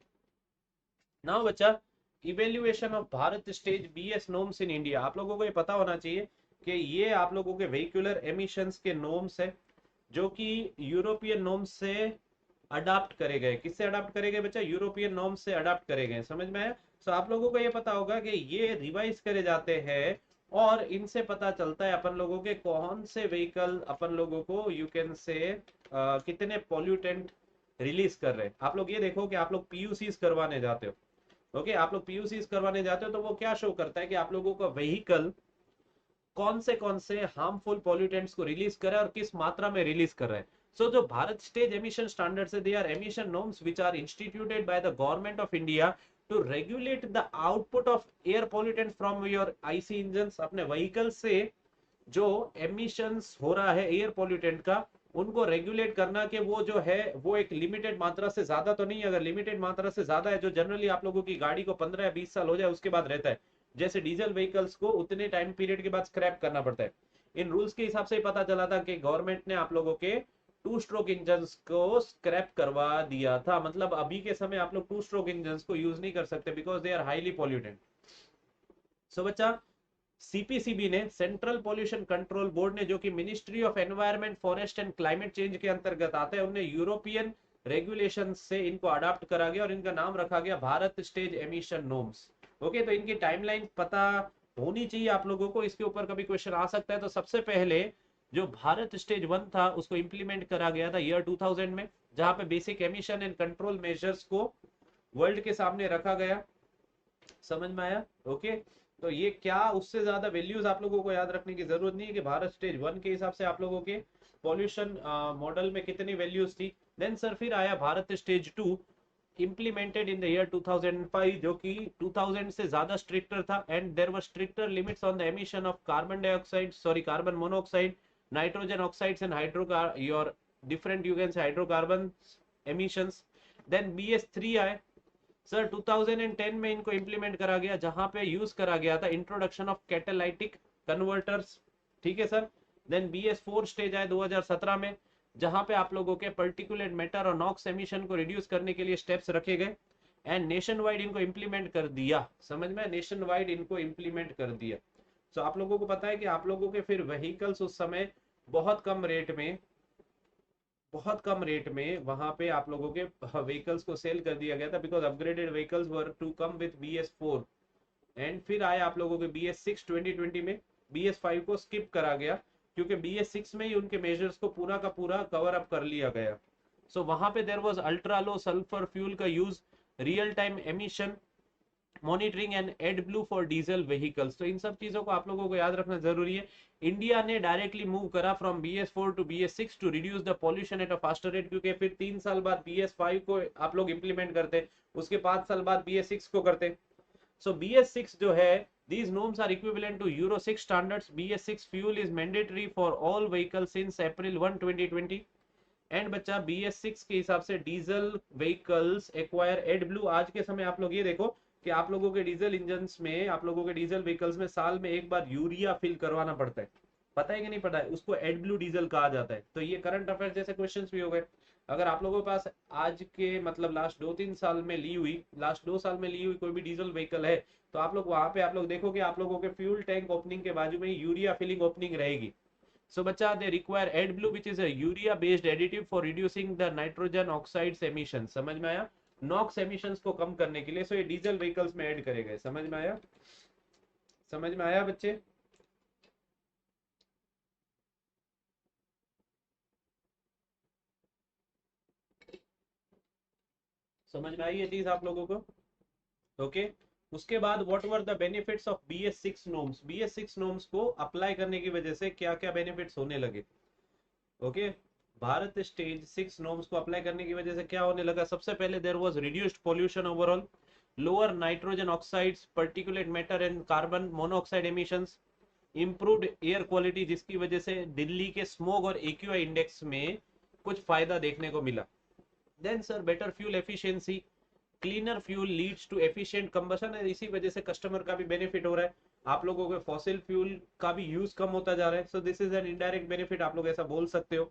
नाउ बच्चा, evaluation of Bharat stage BS norms in India. आप लोगों को ये पता होना चाहिए कि ये आप लोगों के व्हीकुलर एमिशंस के नॉर्म्स है जो कि यूरोपियन नॉर्म्स से अडाप्ट करे गए। किससे अडाप्ट करे गए बच्चा? यूरोपियन नॉर्म्स से अडाप्ट करे गए। समझ में आया? सो आप लोगों को ये पता होगा कि ये रिवाइज करे जाते हैं और इनसे पता चलता है अपन लोगों के कौन से व्हीकल अपन लोगों को यू कैन से कितने पॉल्यूटेंट रिलीज कर रहे हैं। आप लोग ये देखो कि आप लोग PUCs करवाने जाते हो, ओके आप लोग PUCs करवाने जाते हो तो वो क्या शो करता है कि आप लोगों का व्हीकल कौन से हार्मफुल पॉल्यूटेंट्स को रिलीज कर रहा है और किस मात्रा में रिलीज कर रहा है। सो जो भारत स्टेज एमिशन स्टैंडर्ड्स है, they are emission norms which are instituted by the government of India to regulate the output of air pollutant from your IC engine. अपने व्हीकल से जो एमिशंस हो रहा है एयर पॉल्यूटेंट का, उनको रेगुलेट करना कि वो जो है वो एक लिमिटेड मात्रा से ज्यादा तो नहीं। अगर लिमिटेड मात्रा से ज्यादा है, जो जनरली आप लोगों की गाड़ी को 15 या 20 साल हो जाए उसके बाद रहता है, जैसे डीजल व्हीकल्स को उतने टाइम पीरियड के बाद स्क्रैप करना पड़ता है। इन रूल्स के हिसाब से पता चला था कि गवर्नमेंट ने आप लोगों के 2 स्ट्रोक इंजन को स्क्रैप करवा दिया था। मतलब अभी के समय आप लोग 2 स्ट्रोक इंजन को यूज नहीं कर सकते because they are highly pollutant. So बच्चा, CPCB ने, सेंट्रल पॉल्यूशन कंट्रोल बोर्ड ने, जो कि ministry of environment forest and climate change के अंतर्गत आता है, उन्हें यूरोपियन रेगुलेशन से इनको अडॉप्ट करा गया और इनका नाम रखा गया Bharat stage emission norms. Okay, तो इनकी टाइमलाइन पता होनी चाहिए आप लोगों को, इसके ऊपर कभी क्वेश्चन आ सकता है। तो सबसे पहले जो भारत स्टेज 1 था उसको इंप्लीमेंट करा गया था ईयर 2000 में, जहां पे basic emission and control measures को वर्ल्ड के सामने रखा गया। समझ में आया? ओके, तो ये क्या, उससे ज्यादा वैल्यूज आप लोगों को याद रखने की जरूरत नहीं है कि भारत स्टेज 1 के हिसाब से आप लोगों के पॉल्यूशन मॉडल में कितनी वैल्यूज थी। देन सर फिर आया Bharat stage 2, implemented in the year 2005, जो कि 2000 से ज्यादा स्ट्रिक्टर था, and there were stricter limits on the emission of carbon dioxide, sorry carbon monoxide, nitrogen oxides and hydrocar your different you can say hydrocarbon emissions. Then BS3 आए sir 2010 में, इनको implement करा गया जहां पे यूज करा गया था इंट्रोडक्शन ऑफ कैटालाइटिक कन्वर्टर्स। ठीक है सर। देन BS4 स्टेज आए 2017 में, जहां पे आप लोगों के पर्टिकुलेट मैटर और नॉक्स एमिशन को रिड्यूस करने के लिए स्टेप्स रखे गए, एंड नेशन वाइड इनको इंप्लीमेंट कर दिया। समझ में? नेशन वाइड इनको इंप्लीमेंट कर दिया। तो आप लोगों को पता है कि आप लोगों के फिर व्हीकल्स उस समय बहुत कम रेट में, बहुत कम रेट में वहां पे आप लोगों के व्हीकल्स को सेल कर दिया गया था, because upgraded vehicles were to come with BS4। And फिर आए आप लोगों के BS6 2020 में, BS5 को स्किप करा गया क्योंकि BS6 में ही उनके मेजर्स को पूरा का पूरा कवर अप कर लिया गया। सो वहां पे there was ultra low sulphur fuel का use, real time emission monitoring and AdBlue for diesel vehicles. तो इन सब चीजों को आप लोगों को याद रखना जरूरी है। इंडिया ने डायरेक्टली मूव करा from BS4 to BS6 to reduce the pollution at a faster rate, क्योंकि फिर 3 साल बाद BS5 को आप लोग इंप्लीमेंट करते, उसके 5 साल बाद BS6 को करते। सो BS6 जो है, these norms are equivalent to Euro 6 standards. BS6 fuel is mandatory for all vehicles since April 1 2020। And बच्चा BS6 के हिसाब से diesel vehicles acquire AdBlue. आज के समय आप लोग ये देखो कि आप लोगों के डीजल इंजन में, आप लोगों के डीजल व्हीकल्स में साल में एक बार यूरिया फिल करवाना पड़ता है। पता है कि नहीं पता है? उसको एड ब्लू डीजल कहा जाता है। तो ये करंट अफेयर जैसे क्वेश्चंस भी हो गए। अगर आप लोगों के पास आज के मतलब लास्ट 2-3 साल में ली हुई, लास्ट 2 साल में ली हुई कोई भी डीजल व्हीकल है, तो आप लोग वहां पे आप लोग देखो कि आप लोगों के फ्यूल टैंक ओपनिंग के बाजू में यूरिया फिलिंग ओपनिंग रहेगी। So बच्चा, they require AdBlue which is a urea based additive for reducing the nitrogen oxides emissions। समझ में आया? नॉक्स एमिशंस को कम करने के लिए। सो ये डीजल व्हीकल्स में ऐड करे गए। समझ में आया? समझ में आया बच्चे? समझ में आई ये चीज आप लोगों को? ओके। उसके बाद what were the benefits of BS6 norms? BS6 norms को अप्लाई करने की वजह से क्या क्या बेनिफिट्स होने लगे? ओके। भारत स्टेज 6 नॉर्म्स को अप्लाई करने की वजह से क्या होने लगा? सबसे पहले there was reduced pollution overall, lower nitrogen oxides, particulate matter and carbon monoxide emissions, improved air quality, जिसकी वजह से दिल्ली के स्मोग और AQI इंडेक्स में कुछ फायदा देखने को मिला। Then sir better fuel efficiency, cleaner fuel leads to efficient combustion, इसी वजह से कस्टमर का भी बेनिफिट हो रहा है, आप लोगों के फॉसिल फ्यूल का भी यूज कम होता जा रहा है, so this is an indirect benefit, आप लोग ऐसा बोल सकते हो।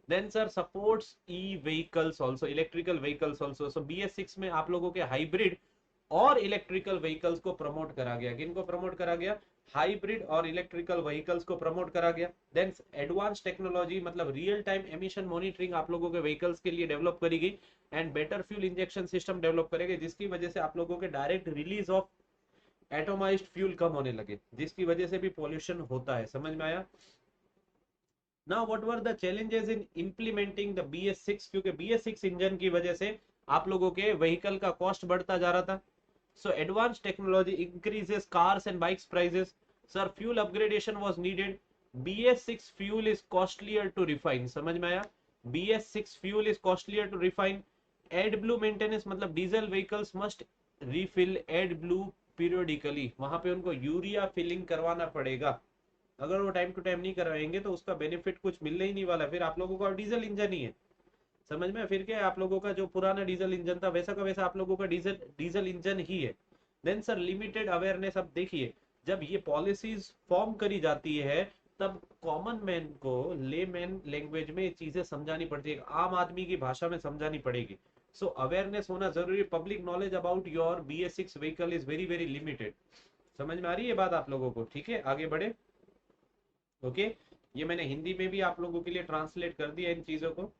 Then sir supports E vehicles also, electrical vehicles also, so BS6 में आप लोगों के हाइब्रिड और इलेक्ट्रिकल व्हीकल्स को प्रमोट करा गया। किनको प्रमोट करा गया? हाइब्रिड और इलेक्ट्रिकल व्हीकल्स को प्रमोट करा गया। देन एडवांस टेक्नोलॉजी मतलब रियल टाइम एमिशन मॉनिटरिंग आप लोगों के व्हीकल्स के लिए डेवलप करी गई, and better fuel injection system develop करेंगे, जिसकी वजह से आप लोगों के डायरेक्ट रिलीज ऑफ एटोमाइज्ड फ्यूल कम होने लगे, जिसकी वजह से भी पॉल्यूशन होता है। समझ में आया? Now what were the challenges in implementing the BS6? क्योंकि BS6 इंजन की वजह से आप लोगों के व्हीकल का कॉस्ट बढ़ता जा रहा था। So advanced technology increases cars and bikes prices. Sir, fuel upgradation was needed. BS6 fuel is costlier to refine. समझ में आया? BS6 fuel is costlier to refine. AdBlue maintenance मतलब diesel vehicles must refill AdBlue periodically. वहां पे उनको urea filling करवाना पड़ेगा। अगर वो टाइम टू टाइम नहीं करवाएंगे तो उसका बेनिफिट कुछ मिलने ही नहीं वाला, फिर आप लोगों का डीजल इंजन ही है। समझ में? फिर क्या है, आप लोगों का जो पुराना डीजल इंजन था वैसा का वैसा आप लोगों का डीजल डीजल इंजन ही है। Then sir limited awareness. अब देखिए, जब ये पॉलिसीज फॉर्म करी जाती है तब कॉमन मैन को लेमैन लैंग्वेज में चीजें समझानी पड़ती है, आम आदमी की भाषा में समझानी पड़ेगी। सो अवेयरनेस होना जरूरी। Public knowledge about your BS6 vehicle is very very limited. समझ में आ रही है बात आप लोगों को? ठीक है, आगे बढ़े। ओके, ये मैंने हिंदी में भी आप लोगों के लिए ट्रांसलेट कर दिया इन चीजों को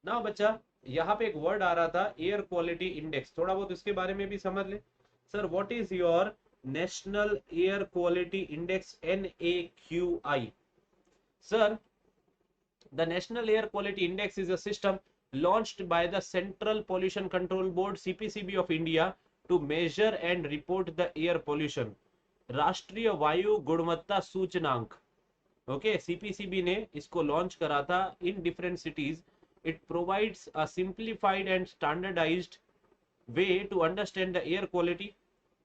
ना बच्चा। यहाँ पे एक वर्ड आ रहा था एयर क्वालिटी इंडेक्स, थोड़ा बहुत इसके बारे में भी समझ ले। Sir what is your national air quality index, NAQI? Sir the National Air Quality Index is a system launched by the Central Pollution Control Board CPCB of India to measure and report the air pollution. राष्ट्रीय वायु गुणवत्ता सूचनांक, okay, CPCB ने इसको launch करा था in different cities. It provides a simplified and standardised way to understand the air quality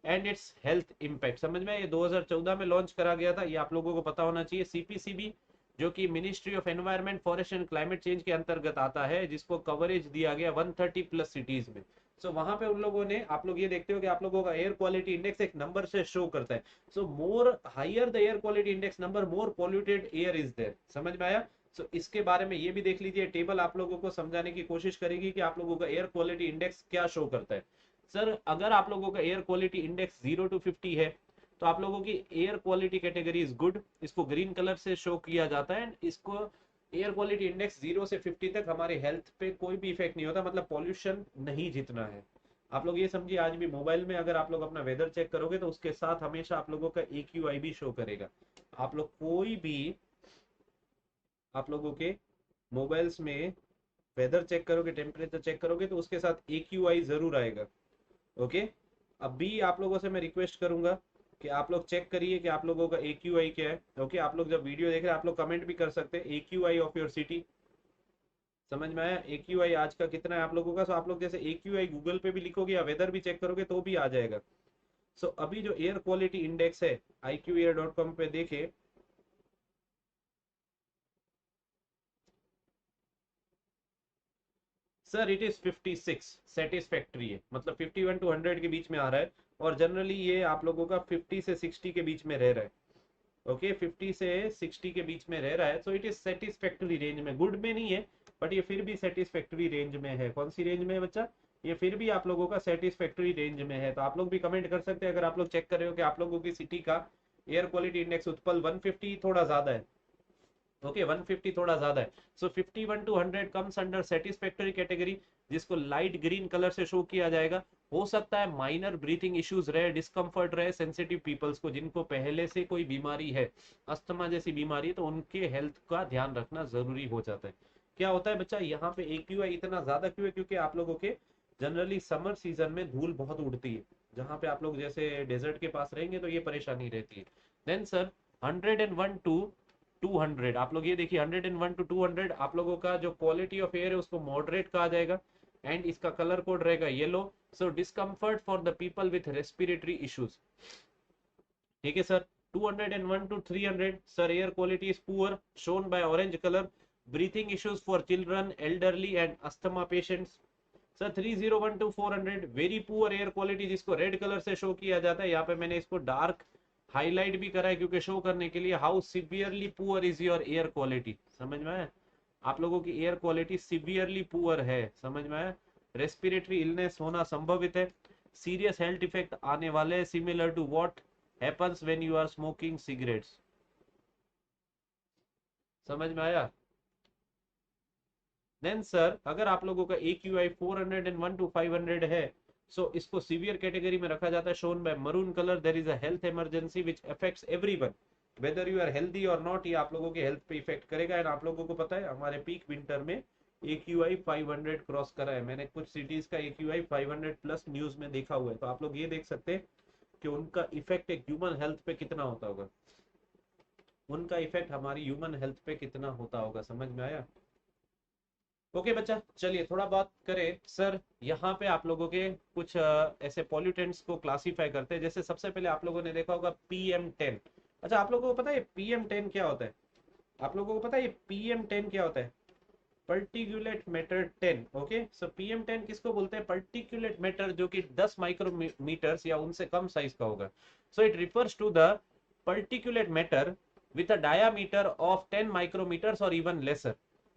and its health impact. समझ में? ये 2014 में लॉन्च करा गया था, ये आप लोगों को पता होना चाहिए। CPCB जो कि ministry of environment forest and climate change के अंतर्गत आता है, जिसको कवरेज दिया गया 130 प्लस सिटीज में। सो वहां पे उन लोगों ने, आप लोग ये देखते हो कि आप लोगों का एयर क्वालिटी इंडेक्स एक नंबर से शो करता है। So more higher the air quality index number, more polluted air is there. समझ में आया? सो इसके बारे में ये भी देख लीजिए, टेबल आप लोगों को समझाने की कोशिश करेगी कि आप लोगों का एयर क्वालिटी इंडेक्स क्या शो करता है। सर अगर आप लोगों का एयर क्वालिटी इंडेक्स 0 to 50 है तो आप लोगों की air quality category is good, इसको ग्रीन कलर से शो किया जाता है। एंड इसको एयर क्वालिटी इंडेक्स 0 से 50 तक हमारे हेल्थ पे कोई भी इफेक्ट नहीं होता, मतलब पॉल्यूशन नहीं जितना है। आप लोग ये समझिए, आज भी मोबाइल में अगर आप लोग अपना वेदर चेक करोगे तो उसके साथ हमेशा आप लोगों का AQI भी शो करेगा। आप लोग कोई भी, आप लोगों के मोबाइल्स में वेदर चेक करोगे, टेम्परेचर चेक करोगे तो उसके साथ AQI जरूर आएगा। ओके, अब भी आप लोगों से मैं रिक्वेस्ट करूंगा कि आप लोग चेक करिए कि आप लोगों का AQI क्या है। ओके, आप लोग जब वीडियो देख रहे हैं आप लोग कमेंट भी कर सकते हैं AQI ऑफ योर सिटी। समझ में आया? AQI आज का कितना है आप लोगों का? सो आप लोग जैसे AQI गूगल पे भी लिखोगे या वेदर भी चेक करोगे तो भी आ जाएगा। सो अभी जो एयर क्वालिटी इंडेक्स है iqair.com पे देखे, सर इट इज 56, सेटिस्फैक्ट्री है, मतलब 51 to 100 के बीच में आ रहा है, और जनरली ये आप लोगों का 50 से 60 के बीच में रह रहा है। ओके, 50 से 60 के बीच में रह रहा है, सो इट इज सेटिस्फैक्टरी रेंज में, गुड में नहीं है बट ये फिर भी सेटिस्फैक्टरी रेंज में है। कौन सी रेंज में है बच्चा? ये फिर भी आप लोगों का सेटिस्फैक्टरी रेंज में है। तो आप लोग भी कमेंट कर सकते हैं अगर आप लोग चेक कर रहे हो कि आप लोगों की सिटी का एयर क्वालिटी इंडेक्स उत्पल 150 थोड़ा ज्यादा है। ओके 150 थोड़ा ज्यादा है, so 51 to 100 comes under satisfactory category, जिसको लाइट ग्रीन कलर से शो किया जाएगा। हो सकता है माइनर ब्रीथिंग इश्यूज रहे, डिस्कम्फर्ट रहे सेंसिटिव पीपल्स को, जिनको पहले से कोई बीमारी है, अस्थमा जैसी बीमारी, तो उनके हेल्थ का ध्यान रखना जरूरी हो जाता है। क्या होता है बच्चा, यहाँ पे AQI इतना ज्यादा क्यों है, क्योंकि आप लोगों के जनरली समर सीजन में धूल बहुत उड़ती है, जहाँ पे आप लोग जैसे डेजर्ट के पास रहेंगे तो ये परेशानी रहती है। देन सर 101 टू 200, आप लोग ये देखिए 101 टू 200 आप लोगों का जो क्वालिटी ऑफ एयर है उसको मॉडरेट कहा जाएगा, एंड इसका कलर कोड रहेगा yellow. So discomfort for the people with respiratory issues. ठीक है sir. 201 to 300 sir air quality is poor, shown by orange colour, breathing issues for children, elderly and asthma patients. Sir 301 to 400 very poor air quality, जिसको red colour से show किया जाता है, यहाँ पे मैंने इसको डार्क हाईलाइट भी करा है क्योंकि शो करने के लिए how severely poor is your air quality. समझ में आया, आप लोगों की एयर क्वालिटी सिवियरली पुअर है, समझ में आया। रेस्पिरेटरी इलनेस होना संभवित है, सीरियस हेल्थ इफेक्ट आने वाले हैं, similar to what happens when you are smoking cigarettes. समझ में आया। देन सर अगर आप लोगों का AQI 401 टू 500 है, सो इसको सीवियर कैटेगरी में रखा जाता है, shown by maroon colour, there is a health emergency which affects everyone whether you are healthy और नॉट, ये आप लोगों के हेल्थ पे इफेक्ट करेगा। एंड आप लोगों को पता है हमारे पीक विंटर में AQI 500 क्रॉस करा है, मैंने कुछ सिटीज का AQI 500 प्लस न्यूज में देखा हुआ है, तो आप लोग ये देख सकते हैं कि उनका इफेक्ट एक ह्यूमन हेल्थ पे कितना होता होगा, उनका इफेक्ट हमारी ह्यूमन हेल्थ पे कितना होता होगा। समझ में आया। ओके बच्चा, चलिए थोड़ा बात करें सर, यहाँ पे आप लोगों के कुछ ऐसे पॉल्यूटेंट्स को क्लासिफाई करते हैं। जैसे सबसे पहले आप लोगों ने देखा होगा PM10। अच्छा, आप लोगों को पता है PM10 क्या होता है? आप लोगों को पता है ये PM10 क्या होता है? Particulate matter 10। ओके, सो PM10 किसको बोलते हैं? पर्टिकुलेट मैटर जो कि 10 माइक्रोमीटर्स या उनसे कम साइज का होगा। So it refers to the particulate matter with a diameter of 10 micrometres और इवन लेसर।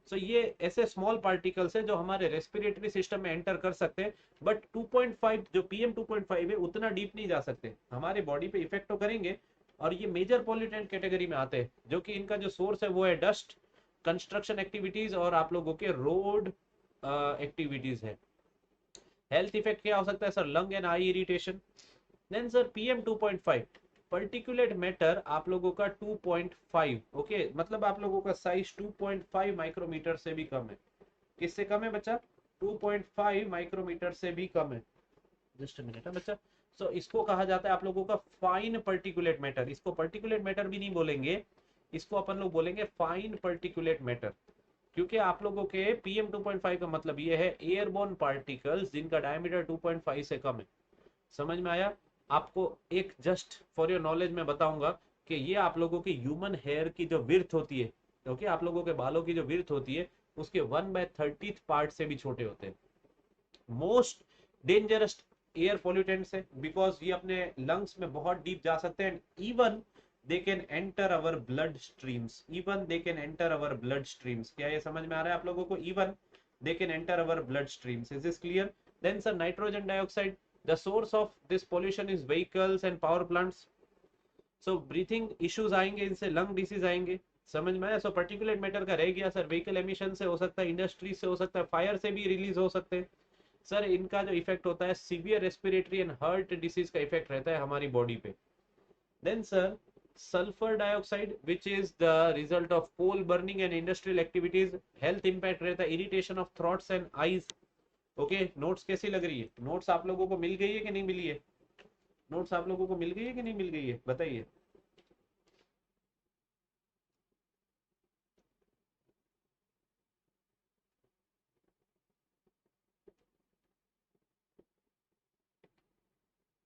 सो ये ऐसे स्मॉल पार्टिकल्स है जो हमारे रेस्पिरेटरी सिस्टम में एंटर कर सकते हैं, बट 2.5 जो PM2.5 है उतना डीप नहीं जा सकते, हमारे बॉडी पे इफेक्ट तो करेंगे। और ये मेजर पॉल्यूटेंट कैटेगरी में आते हैं, जो कि इनका जो सोर्स है वो है डस्ट, कंस्ट्रक्शन एक्टिविटीज और आप लोगों के रोड एक्टिविटीज है। हेल्थ इफेक्ट क्या हो सकता है sir? Lung and eye irritation. Then sir PM2.5 particulate matter आप लोगों का 2.5। ओके, मतलब आप लोगों का साइज 2.5 माइक्रोमीटर से भी कम है। किससे कम है बच्चा? 2.5 माइक्रोमीटर से भी कम है। जस्ट मिनट है बच्चा। सो इसको कहा जाता है आप लोगों का फाइन पर्टिकुलेट मैटर। इसको पर्टिकुलेट मैटर भी नहीं बोलेंगे, इसको अपन लोग बोलेंगे फाइन पर्टिकुलेट मैटर, क्योंकि आप लोगों के PM2.5 का मतलब ये है एयरबोर्न पार्टिकल्स जिनका डायमीटर 2.5 से कम है। समझ में आया। आपको एक जस्ट फॉर योर नॉलेज में बताऊंगा कि ये आप लोगों की ह्यूमन हेयर की जो विड्थ होती है, ओके, आप लोगों के बालों की जो विड्थ होती है उसके 1/30 पार्ट से भी छोटे होते हैं। मोस्ट डेंजरस एयर पोल्यूटेंट्स है, बिकॉज ये अपने लंग्स में बहुत डीप जा सकते हैं, even they can enter our blood streams, even they can enter our blood streams. क्या ये समझ में आ रहा है आप लोगों को? Even they can enter our bloodstreams. Is this clear? Then sir nitrogen dioxide, the source of this pollution is vehicles and power plants. So breathing issues आएंगे, इनसे लंग डिसीज आएंगे। समझ में आया। सो पर्टिकुलेट मैटर का रह गया sir, vehicle emission से हो सकता है, इंडस्ट्री से हो सकता है, फायर से भी रिलीज हो सकते हैं। सर इनका जो इफेक्ट होता है severe respiratory and heart disease का इफेक्ट रहता है हमारी बॉडी पे। Then sir sulphur dioxide which is the result of coal burning and industrial activities, health impact रहता है, irritation of throats and eyes. Okay, notes कैसी लग रही है? नोट्स आप लोगों को मिल गई है कि नहीं मिली है? नोट्स आप लोगों को मिल गई है कि नहीं मिल गई है, बताइए।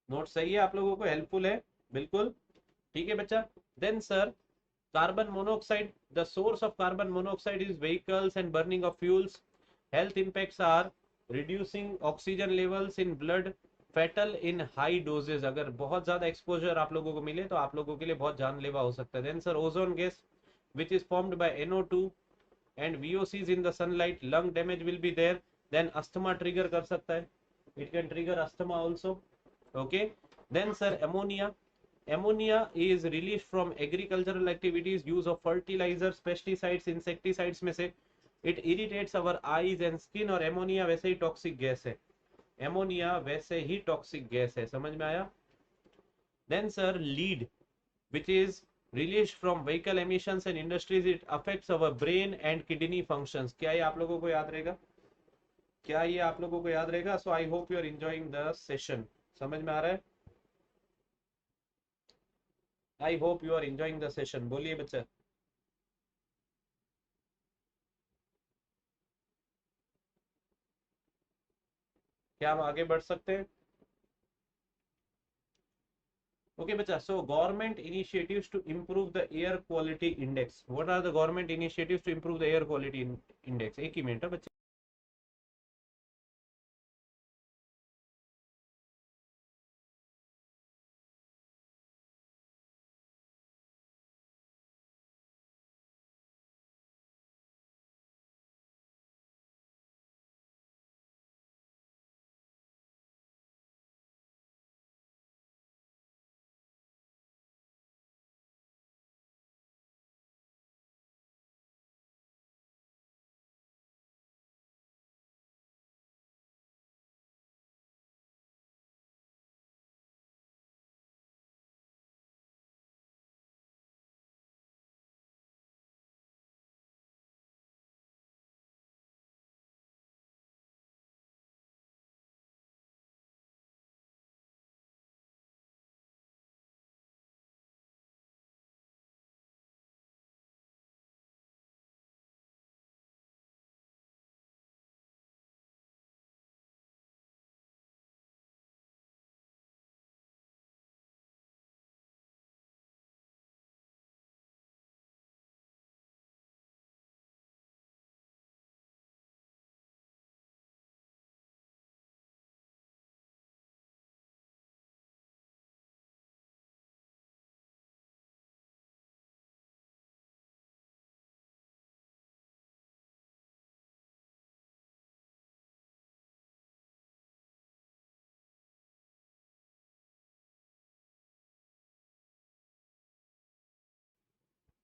नोट सही है आप लोगों को? हेल्पफुल है? बिल्कुल ठीक है बच्चा। Then sir carbon monoxide, the source of carbon monoxide is vehicles and burning of fuels, health impacts are reducing oxygen levels in blood, fatal in high doses, अगर बहुत ज्यादा एक्सपोजर आप लोगों को मिले तो आप लोगों के लिए बहुत जानलेवा हो सकता है। Then sir ozone gas which is formed by NO2 and VOCs in the sunlight, lung damage will be there, then asthma trigger कर सकता है, it can trigger asthma also. Okay, then sir ammonia, ammonia is released from agricultural activities, use of fertilizers, pesticides, insecticides में से it irritates our eyes and skin, और ammonia वैसे ही toxic gas है, ammonia वैसे ही toxic gas है, समझ में आया? Then sir, lead, which is released from vehicle emissions and industries, it affects our brain and kidney functions. क्या ये आप लोगों को याद रहेगा? क्या ये आप लोगों को याद रहेगा? So I hope you are enjoying the session. समझ में आ रहा है? I hope you are enjoying the session. बोलिए बच्चा. क्या हम आगे बढ़ सकते हैं? Okay, bacha. So, government initiatives to improve the air quality index. What are the government initiatives to improve the air quality index? एक ही मिनट है बच्चे.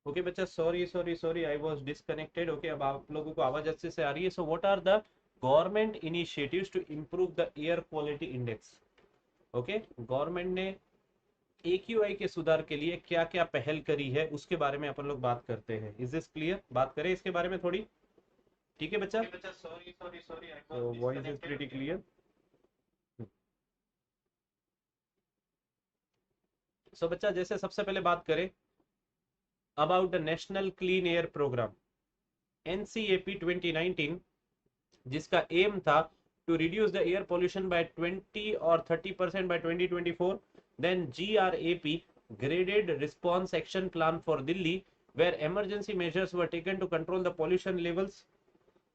ओके बच्चा, sorry, I was disconnected. Okay, अब आप लोगों को आवाज अच्छे से आ रही है. So what are the government initiatives to improve the air quality index? Okay, government ने AQI के सुधार के लिए क्या क्या पहल करी है उसके बारे में अपन लोग बात करते हैं. Is this clear? बात करें इसके बारे में थोड़ी. ठीक है बच्चा? Sorry, voice is pretty clear. So बच्चा, जैसे सबसे पहले बात करें about the national clean air programme NCAP 2019, जिसका एम था to reduce the air pollution by 20 और 30% by 2024. Then GRAP, graded response action plan for Delhi, where emergency measures were taken to control the pollution levels.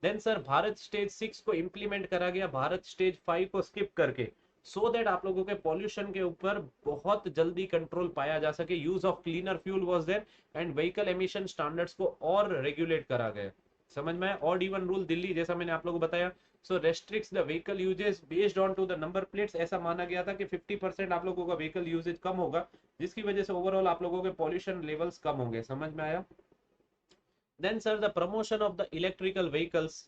Then sir, Bharat stage 6 को implement करा गया Bharat stage 5 को skip करके, so that आप लोगों के pollution के ऊपर बहुत जल्दी कंट्रोल पाया जा सके. Use of cleaner fuel was there and vehicle emission standards को और रेगुलेट करा गया. समझ में? ऑड इवन रूल दिल्ली, जैसा मैंने आप लोगों को बताया. So restricts the vehicle usages based on to the number plates. ऐसा माना गया था कि 50% आप लोगों का व्हीकल यूजेज कम होगा, जिसकी वजह से ओवरऑल आप लोगों के पॉल्यूशन लेवल्स कम होंगे. समझ में आया? Then sir, the promotion of the electrical vehicles,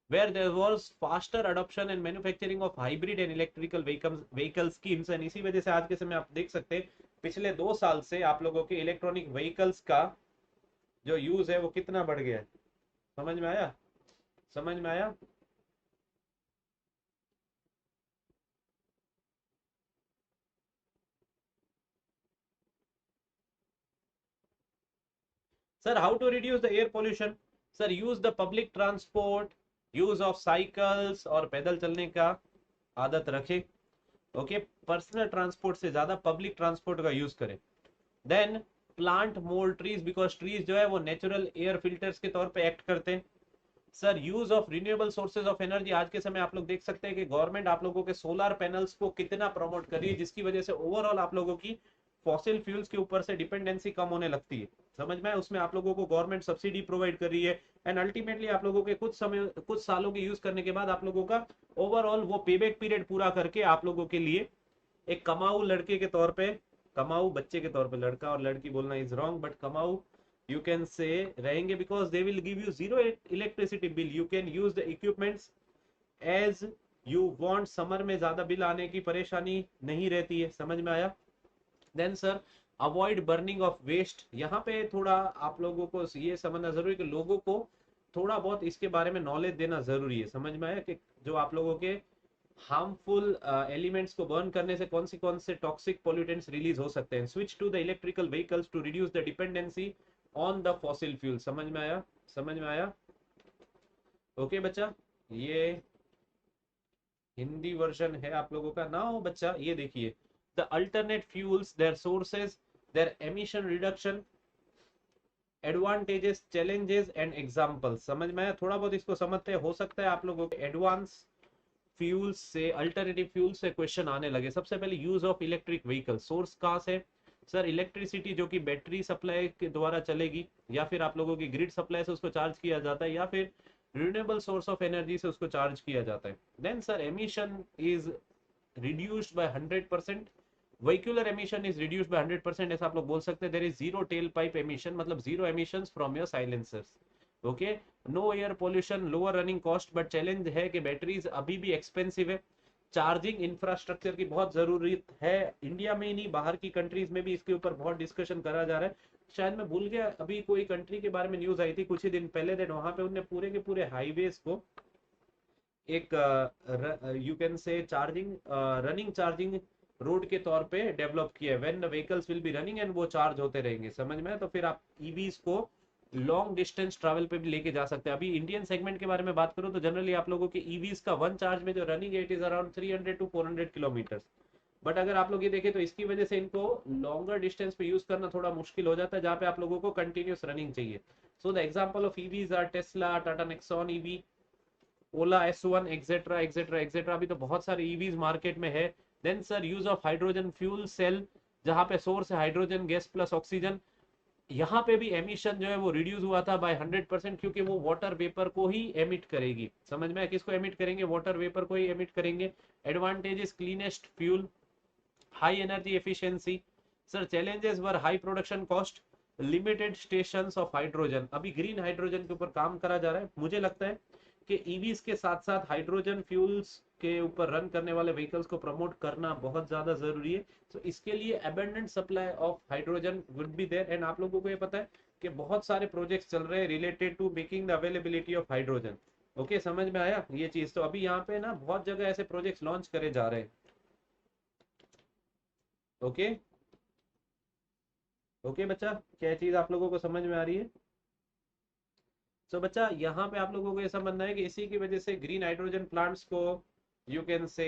where there was faster adoption and manufacturing of hybrid and electrical vehicle schemes. and इसी वजह से आज के समय आप देख सकते हैं पिछले 2 साल से आप लोगों के इलेक्ट्रॉनिक व्हीकल्स का जो यूज है वो कितना बढ़ गया है. समझ में आया? समझ में आया? Sir, how to reduce the air pollution? Sir, use the public transport, use of cycles और पैदल चलने का आदत रखें. ओके, पर्सनल ट्रांसपोर्ट से ज्यादा पब्लिक ट्रांसपोर्ट का यूज करें. Then plant more trees, because trees जो है वो नेचुरल एयर फिल्टर्स के तौर पे एक्ट करते हैं. Sir, use of renewable sources of energy. आज के समय आप लोग देख सकते हैं कि गवर्नमेंट आप लोगों के सोलर पैनल्स को कितना प्रमोट कर रही है, जिसकी वजह से ओवरऑल आप लोगों की फॉसिल फ्यूल्स के ऊपर से डिपेंडेंसी कम होने लगती है. समझ में? उसमें आप लोगों को गवर्नमेंट सब्सिडी प्रोवाइड कर रही है एंड अल्टीमेटली आप लोगों के कुछ सालों के यूज करने के बाद आप लोगों का ओवरऑल वो पेबैक पीरियड पूरा करके आप लोगों के लिए एक कमाऊ लड़के के तौर पे कमाऊ बच्चे के तौर पे, लड़का और लड़की बोलना इज रॉन्ग, बट कमाऊ यू कैन से रहेंगे, because they will give you zero electricity bill, you can use the equipments as you want, summer में ज्यादा बिल आने की परेशानी नहीं रहती है। समझ में आया? Then sir avoid burning of waste, यहाँ पे थोड़ा आप लोगों को ये समझना जरूरी है कि लोगों को थोड़ा बहुत इसके बारे में नॉलेज देना जरूरी है। समझ में आया कि जो आप लोगों के हार्मफुल एलिमेंट्स को बर्न करने से कौन से टॉक्सिक पोल्यूटेंट्स रिलीज हो सकते हैं। Switch to the electrical vehicles to reduce the dependency on the fossil fuel. समझ में आया? समझ में आया? ओके बच्चा, ये हिंदी वर्जन है आप लोगों का ना हो बच्चा। ये देखिए, the alternate fuels, their sources, their emission reduction, advantages, challenges and examples. समझ में आया? थोड़ा बहुत इसको समझते हैं, हो सकता है आप लोगों को एडवांस फ्यूल्स से, अल्टरनेटिव फ्यूल से क्वेश्चन आने लगे। सबसे पहले use of electric vehicle, source कहाँ से? सर इलेक्ट्रिसिटी जो कि बैटरी सप्लाई के द्वारा चलेगी, या फिर आप लोगों की ग्रिड सप्लाई से उसको चार्ज किया जाता है, या फिर रिन्यूएबल सोर्स ऑफ एनर्जी से उसको चार्ज किया जाता है। Then sir emission is reduced by 100%, vehicular emission is reduced by 100%, ऐसा आप लोग बोल सकते हैं। There is zero tail pipe emission, मतलब zero emissions from your silencers. Okay, no air pollution, lower running cost, but challenge है कि batteries अभी भी एक्सपेंसिव है। चार्जिंग इंफ्रास्ट्रक्चर की बहुत जरूरत है, इंडिया में ही नहीं बाहर की कंट्रीज में भी इसके ऊपर बहुत डिस्कशन करा जा रहा है। शायद मैं भूल गया, अभी कोई कंट्री के बारे में न्यूज आई थी कुछ ही दिन पहले, देन वहां पे उन्होंने पूरे के पूरे हाईवेज को एक यू कैन से चार्जिंग, रनिंग चार्जिंग रोड के तौर पे डेवलप किया है। When the vehicles will be running and वो चार्ज होते रहेंगे। समझ में? तो फिर आप ईवीज को लॉन्ग डिस्टेंस ट्रैवल पे भी लेके जा सकते हैं। अभी इंडियन सेगमेंट के बारे में बात करूं तो जनरली आप लोगों के ईवीज का वन चार्ज में जो रनिंग है it is around 300 to 400 kilometre. But अगर आप लोग ये देखें तो इसकी वजह से इनको लॉन्गर डिस्टेंस पे यूज करना थोड़ा मुश्किल हो जाता है, जहाँ पे आप लोगों को कंटिन्यूस रनिंग चाहिए। So the example of EVs are Tesla, Tata Nexon EV, Ola S1 etcetera etcetera etcetera. अभी तो बहुत सारे ईवीज मार्केट में है। Then sir use of hydrogen fuel cell, जहां पे सोर्स है हाइड्रोजन गैस प्लस ऑक्सीजन। यहाँ पे भी एमिशन जो है वो रिड्यूस हुआ था बाय 100%, क्योंकि वो वाटर वेपर को ही एमिट करेगी। समझ में? किसको एमिट करेंगे? वाटर वेपर को ही एमिट करेंगे। Advantages, cleanest fuel, high energy efficiency. Sir challenges were high production cost, limited stations of hydrogen. अभी ग्रीन हाइड्रोजन के ऊपर काम करा जा रहा है। मुझे लगता है कि ईवीज के साथ साथ हाइड्रोजन फ्यूल्स के ऊपर रन करने वाले व्हीकल्स को प्रमोट करना बहुत ज्यादा जरूरी है। तो इसके लिए abundant supply of hydrogen would be there. And आप लोगों को ये पता है कि बहुत सारे प्रोजेक्ट्स चल रहे हैं related to making the availability of hydrogen. Okay, समझ में आया ये चीज? तो अभी यहाँ पे ना बहुत जगह ऐसे प्रोजेक्ट्स लॉन्च करे जा रहे हैं। ओके ओके बच्चा, क्या चीज आप लोगों को समझ में आ रही है? तो बच्चा यहाँ पे आप लोगों को ये समझना है कि इसी की वजह से ग्रीन हाइड्रोजन प्लांट्स को यू कैन से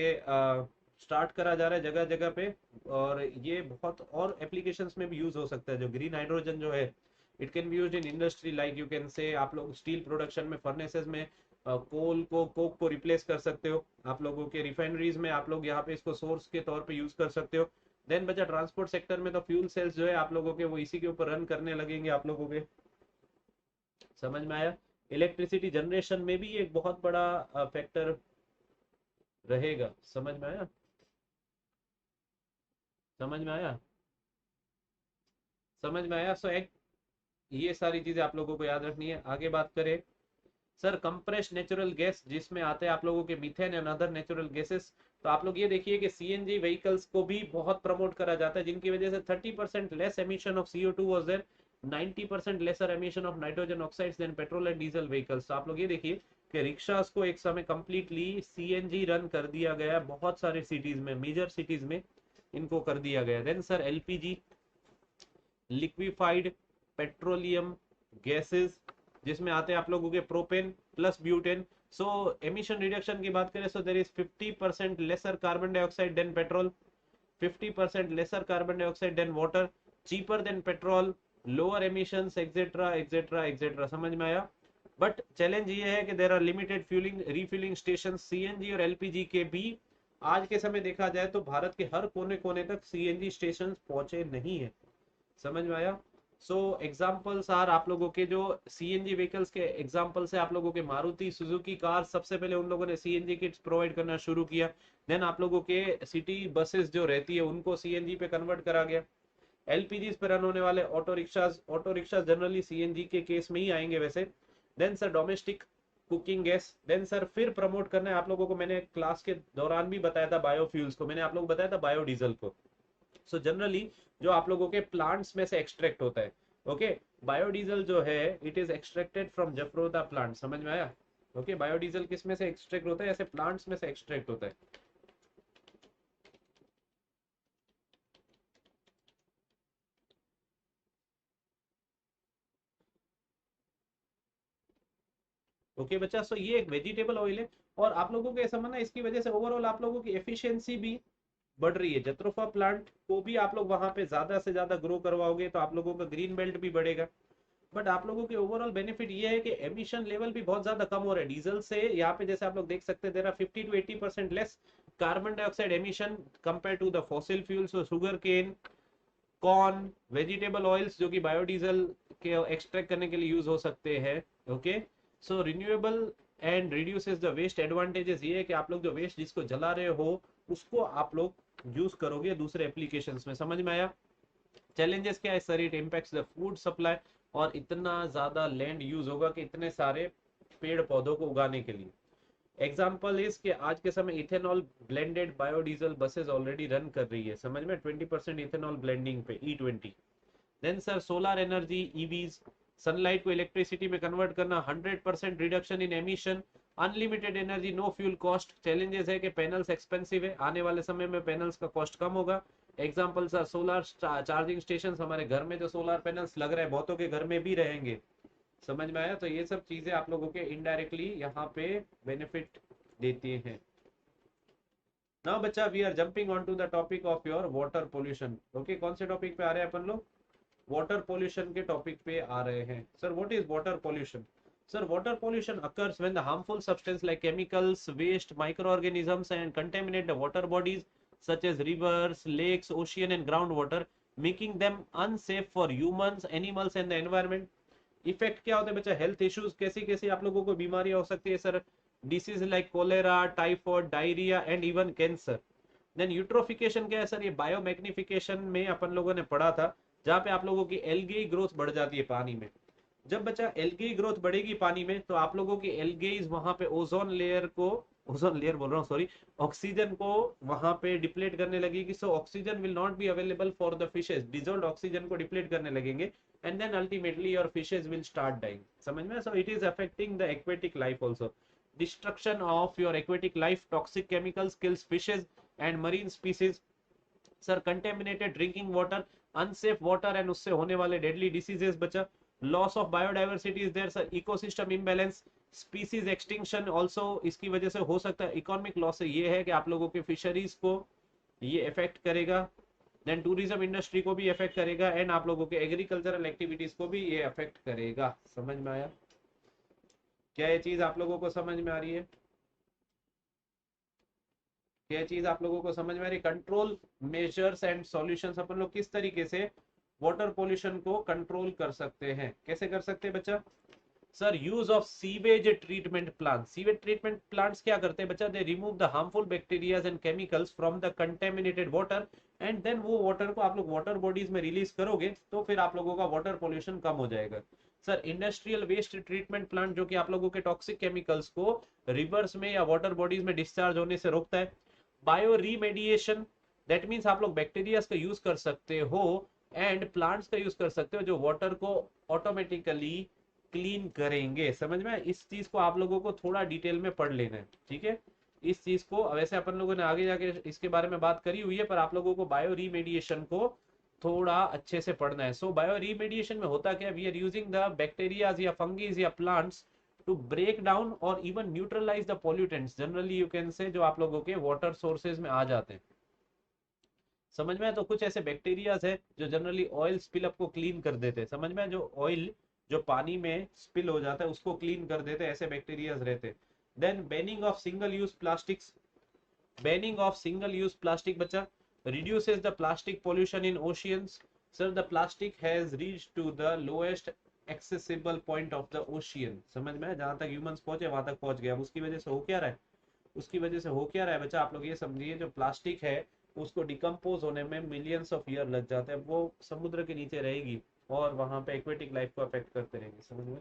स्टार्ट करा जा रहा है जगह जगह पे। और ये बहुत और एप्लीकेशंस में भी यूज हो सकता है। जो ग्रीन हाइड्रोजन जो है it can be used in industry, like you can से आप लोग स्टील प्रोडक्शन में, फर्नेसेस में कोल को, कोक को रिप्लेस कर सकते हो। आप लोगों के रिफाइनरीज में आप लोग यहाँ पे इसको सोर्स के तौर पे यूज कर सकते हो। देन बचा ट्रांसपोर्ट सेक्टर में तो फ्यूल सेल्स जो है आप लोगों के वो इसी के ऊपर रन करने लगेंगे आप लोगों के। समझ में आया? इलेक्ट्रिसिटी जनरेशन में भी एक बहुत बड़ा फैक्टर रहेगा। समझ में आया? समझ में आया? समझ में आया? सो एक ये सारी चीजें आप लोगों को याद रखनी है। आगे बात करें सर, कंप्रेस्ड नेचुरल गैस, जिसमें आते हैं आप लोगों के methane and other natural gases. तो आप लोग ये देखिए कि सीएनजी व्हीकल्स को भी बहुत प्रमोट करा जाता है, जिनकी वजह से 30% less emission of CO2 was there, 90% lesser emission of nitrogen oxides than petrol and diesel vehicles. तो आप लोग ये देखिए कि रिक्शास को एक समय कंप्लीटली सीएनजी रन कर दिया गया, बहुत सारे सिटीज में, मेजर सिटीज में इनको कर दिया गया। Then sir LPG, liquefied petroleum gases, जिसमें आते हैं आप लोगों के propane plus butane. So emission reduction की बात करें so there is 50% lesser carbon dioxide than petrol, 50% lesser carbon dioxide than water, cheaper than petrol, lower emissions etcetera etcetera etcetera. समझ में आया? बट चैलेंज ये है कि there are limited fueling refilling station CNG और एलपीजी के भी। आज के समय देखा जाए तो भारत के हर कोने कोने तक सीएनजी स्टेशन पहुंचे नहीं है। समझ में आया? सो एग्जाम्पल्स आर, आप लोगों के जो सीएनजी व्हीकल्स के एग्जाम्पल्स है, आप लोगों के मारुति सुजुकी कार, सबसे पहले उन लोगों ने सीएनजी किट्स प्रोवाइड करना शुरू किया। देन आप लोगों के सिटी बसेस जो रहती है उनको सीएनजी पे कन्वर्ट करा गया। एलपीजी पे रन होने वाले ऑटो रिक्शा जनरली सीएनजी के केस में ही आएंगे वैसे। Then sir domestic cooking gas. Then sir फिर प्रमोट करना है आप लोगों को, मैंने क्लास के दौरान भी बताया था बायोफ्यूल्स को, मैंने आप लोगों को बताया था बायोडीजल को। सो जनरली जो आप लोगों के प्लांट्स में से एक्सट्रैक्ट होता है, ओके। बायोडीजल जो है it is extracted from jatropha plant, समझ में आया? ओके, बायोडीजल किस में से एक्सट्रैक्ट होता है? ऐसे प्लांट्स में से एक्सट्रैक्ट होता है। ओके बच्चा, सो ये एक वेजिटेबल ऑयल है। और आप लोगों को ऐसा मानना है इसकी वजह से ओवरऑल आप लोगों की एफिशिएंसी भी बढ़ रही है। जत्रोफा प्लांट को भी आप लोग वहां पे ज्यादा से ज्यादा ग्रो करवाओगे तो आप लोगों का ग्रीन बेल्ट भी बढ़ेगा। बट आप लोगों के ओवरऑल बेनिफिट ये है कि एमिशन लेवल भी बहुत ज्यादा कम हो रहा है डीजल से। यहाँ पे जैसे आप लोग देख सकते हैं there are 50 to 80% less carbon dioxide emission compare to the fossil fuels. Sugar cane, corn, vegetable oils जो कि बायोडीजल के एक्सट्रैक्ट करने के लिए यूज हो सकते हैं, okay. So renewable and reduces the waste. Advantages ये है कि आप लोग जो वेस्ट जिसको जला रहे हो उसको आप लोग यूज करोगे दूसरे एप्लीकेशंस में, समझ में आया? चैलेंजेस क्या है sir? It impacts the food supply, और इतना ज्यादा लैंड यूज होगा कि इतने सारे पेड़ पौधों को उगाने के लिए। एग्जाम्पल इज कि आज के समय ethanol blended biodiesel buses already run कर रही है, समझ में? 20% इथेनॉल ब्लेंडिंग पे E20। Then sir solar energy, EVs, sunlight को इलेक्ट्रिसिटी में कन्वर्ट करना, 100% reduction in emission, unlimited energy, no fuel cost. Challenges है कि पैनल्स एक्सपेंसिव है, आने वाले समय में पैनल्स का कॉस्ट कम होगा। Example sir solar charging station, हमारे घर में जो सोलर पैनल्स लग रहे हैं बहुतों के घर में भी रहेंगे, समझ में आया? तो ये सब चीजें आप लोगों के इनडायरेक्टली यहाँ पे बेनिफिट देती हैं। नाउ बच्चा we are jumping on to the topic of your water pollution, okay. कौन से टॉपिक पे आ रहे हैं अपन लोग? वाटर पोल्यूशन के टॉपिक पे आ रहे हैं। Sir what is water pollution? Sir, water pollution occurs when the harmful substance like chemicals, waste, microorganisms and contaminate the water bodies such as rivers, lakes, ocean and groundwater, making them unsafe for humans, animals and the environment. Effect क्या होता है बच्चा? Health issues, कैसी कैसी आप लोगों को बीमारियां हो सकती है sir? Disease like cholera, typhoid, diarrhoea and even cancer. Then eutrophication क्या है सर? ये बायोमैग्निफिकेशन में अपन लोगों ने पढ़ा था, जहां पे आप लोगों की एल्गी ग्रोथ बढ़ जाती है पानी में। जब बच्चा एल्गी ग्रोथ बढ़ेगी पानी में तो आप लोगों की एल्गेज वहां पे ओजोन लेयर को, ओजोन लेयर बोल रहा हूँ सॉरी, ऑक्सीजन को वहां पे डिप्लेट करने लगेगी। So oxygen will not be available for the fishes, dissolve oxygen को डिप्लेट करने लगेंगे and then ultimately your fishes will start dying, समझ में? So it is affecting the aquatic life also. Destruction of your aquatic life, toxic chemicals kills fishes and marine species. Sir contaminated drinking water, unsafe water and उससे होने वाले deadly diseases बचा। Loss of biodiversity is there sir, ecosystem imbalance, species extinction also इसकी वजह से हो सकता है। इकोनॉमिक लॉस ये है कि आप लोगों के फिशरीज को ये इफेक्ट करेगा, देन टूरिज्म इंडस्ट्री को भी इफेक्ट करेगा एंड आप लोगों के एग्रीकल्चरल एक्टिविटीज को भी ये इफेक्ट करेगा, समझ में आया? क्या ये चीज आप लोगों को समझ में आ रही है? क्या चीज आप लोगों को समझ में आ रही? कंट्रोल मेजर्स एंड सॉल्यूशंस, अपन लोग किस तरीके से वाटर पोल्यूशन को कंट्रोल कर सकते हैं? कैसे कर सकते हैं बच्चा? Sir use of sewage treatment plant. Sewage treatment plants क्या करते हैं बच्चा? They remove the harmful bacterias and chemicals from the contaminated water and then वो वाटर को आप लोग वाटर बॉडीज में रिलीज करोगे तो फिर आप लोगों का वाटर पोल्यूशन कम हो जाएगा। Sir industrial waste treatment plant जो कि आप लोगों के टॉक्सिक केमिकल्स को रिवर्स में या वाटर बॉडीज में डिस्चार्ज होने से रोकता है। बायो रीमेडिएशन, दैट मीन्स आप लोग बैक्टीरिया का यूज कर सकते हो एंड प्लांट्स का यूज कर सकते हो जो वाटर को ऑटोमेटिकली क्लीन करेंगे, समझ में? इस चीज को आप लोगों को थोड़ा डिटेल में पढ़ लेना है, ठीक है? इस चीज को वैसे अपन लोगों ने आगे जाके इसके बारे में बात करी हुई है, पर आप लोगों को बायो रीमेडिएशन को थोड़ा अच्छे से पढ़ना है। सो बायो रीमेडिएशन में होता क्या? We are using the bacterias या फंगीज या प्लांट्स टू ब्रेक डाउन और even neutralise the pollutants, generally you can say, जो आप लोगों के वाटर सोर्सेज में आ जाते हैं, समझ में? तो कुछ ऐसे बैक्टीरियाज है जो जनरली ऑयल स्पिल अप को क्लीन कर देते हैं, समझ में? जो ऑयल जो पानी में स्पिल हो जाता है उसको क्लीन कर देते हैं, ऐसे बैक्टीरियाज रहते हैं। Then banning of single use plastics, banning of single use plastic बच्चा reduces the plastic pollution in oceans. Sir, the plastic has reached to the lowest accessible point of the ocean, समझ में? जहां तक humans पहुंचे वहां तक पहुंच गया। उसकी वजह से हो क्या रहा है? उसकी वजह से हो क्या रहा है बच्चा? आप लोग ये समझिए, जो प्लास्टिक है उसको डिकम्पोज होने में मिलियंस ऑफ ईयर लग जाते हैं, वो समुद्र के नीचे रहेगी और वहां पे एक्वेटिक लाइफ को अफेक्ट करते रहेंगे। समझ में?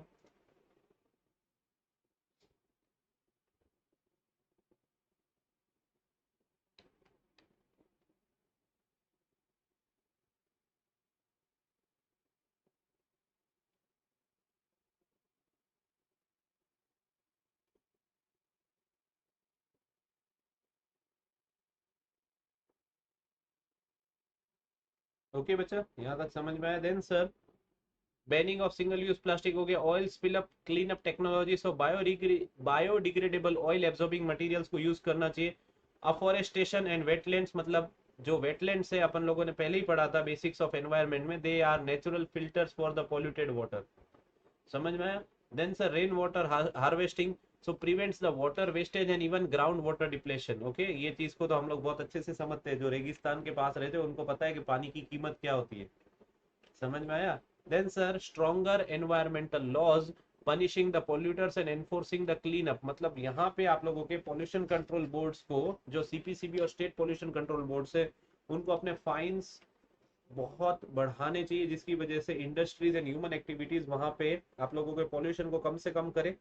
ओके बच्चा, यहाँ तक समझ में आया? Then sir, banning of single use plastic हो गया, oil spill up clean up technology, so biodegradable oil absorbing materials को यूज करना चाहिए। अफॉरेस्टेशन एंड वेटलैंड्स, मतलब जो वेटलैंड्स है अपन लोगों ने पहले ही पढ़ा था बेसिक्स ऑफ एनवायरनमेंट में, they are natural filters for the polluted water. समझ में आया? Then sir, rain water harvesting, so prevents the water wastage and even ground water depletion. Okay, ये चीज को तो हम लोग बहुत अच्छे से समझते हैं, जो रेगिस्तान के पास रहते हैं उनको पता है कि पानी की कीमत क्या होती है। समझ में आया? Then sir, stronger environmental laws punishing the polluters and enforcing the clean up, मतलब यहाँ पे आप लोगों के पोल्यूशन कंट्रोल बोर्ड्स को, जो सीपीसीबी और स्टेट पोल्यूशन कंट्रोल बोर्ड्स है, उनको अपने फाइन्स बहुत बढ़ाने चाहिए, जिसकी वजह से इंडस्ट्रीज एंड ह्यूमन एक्टिविटीज वहां पे आप लोगों के पोल्यूशन को कम से कम करे।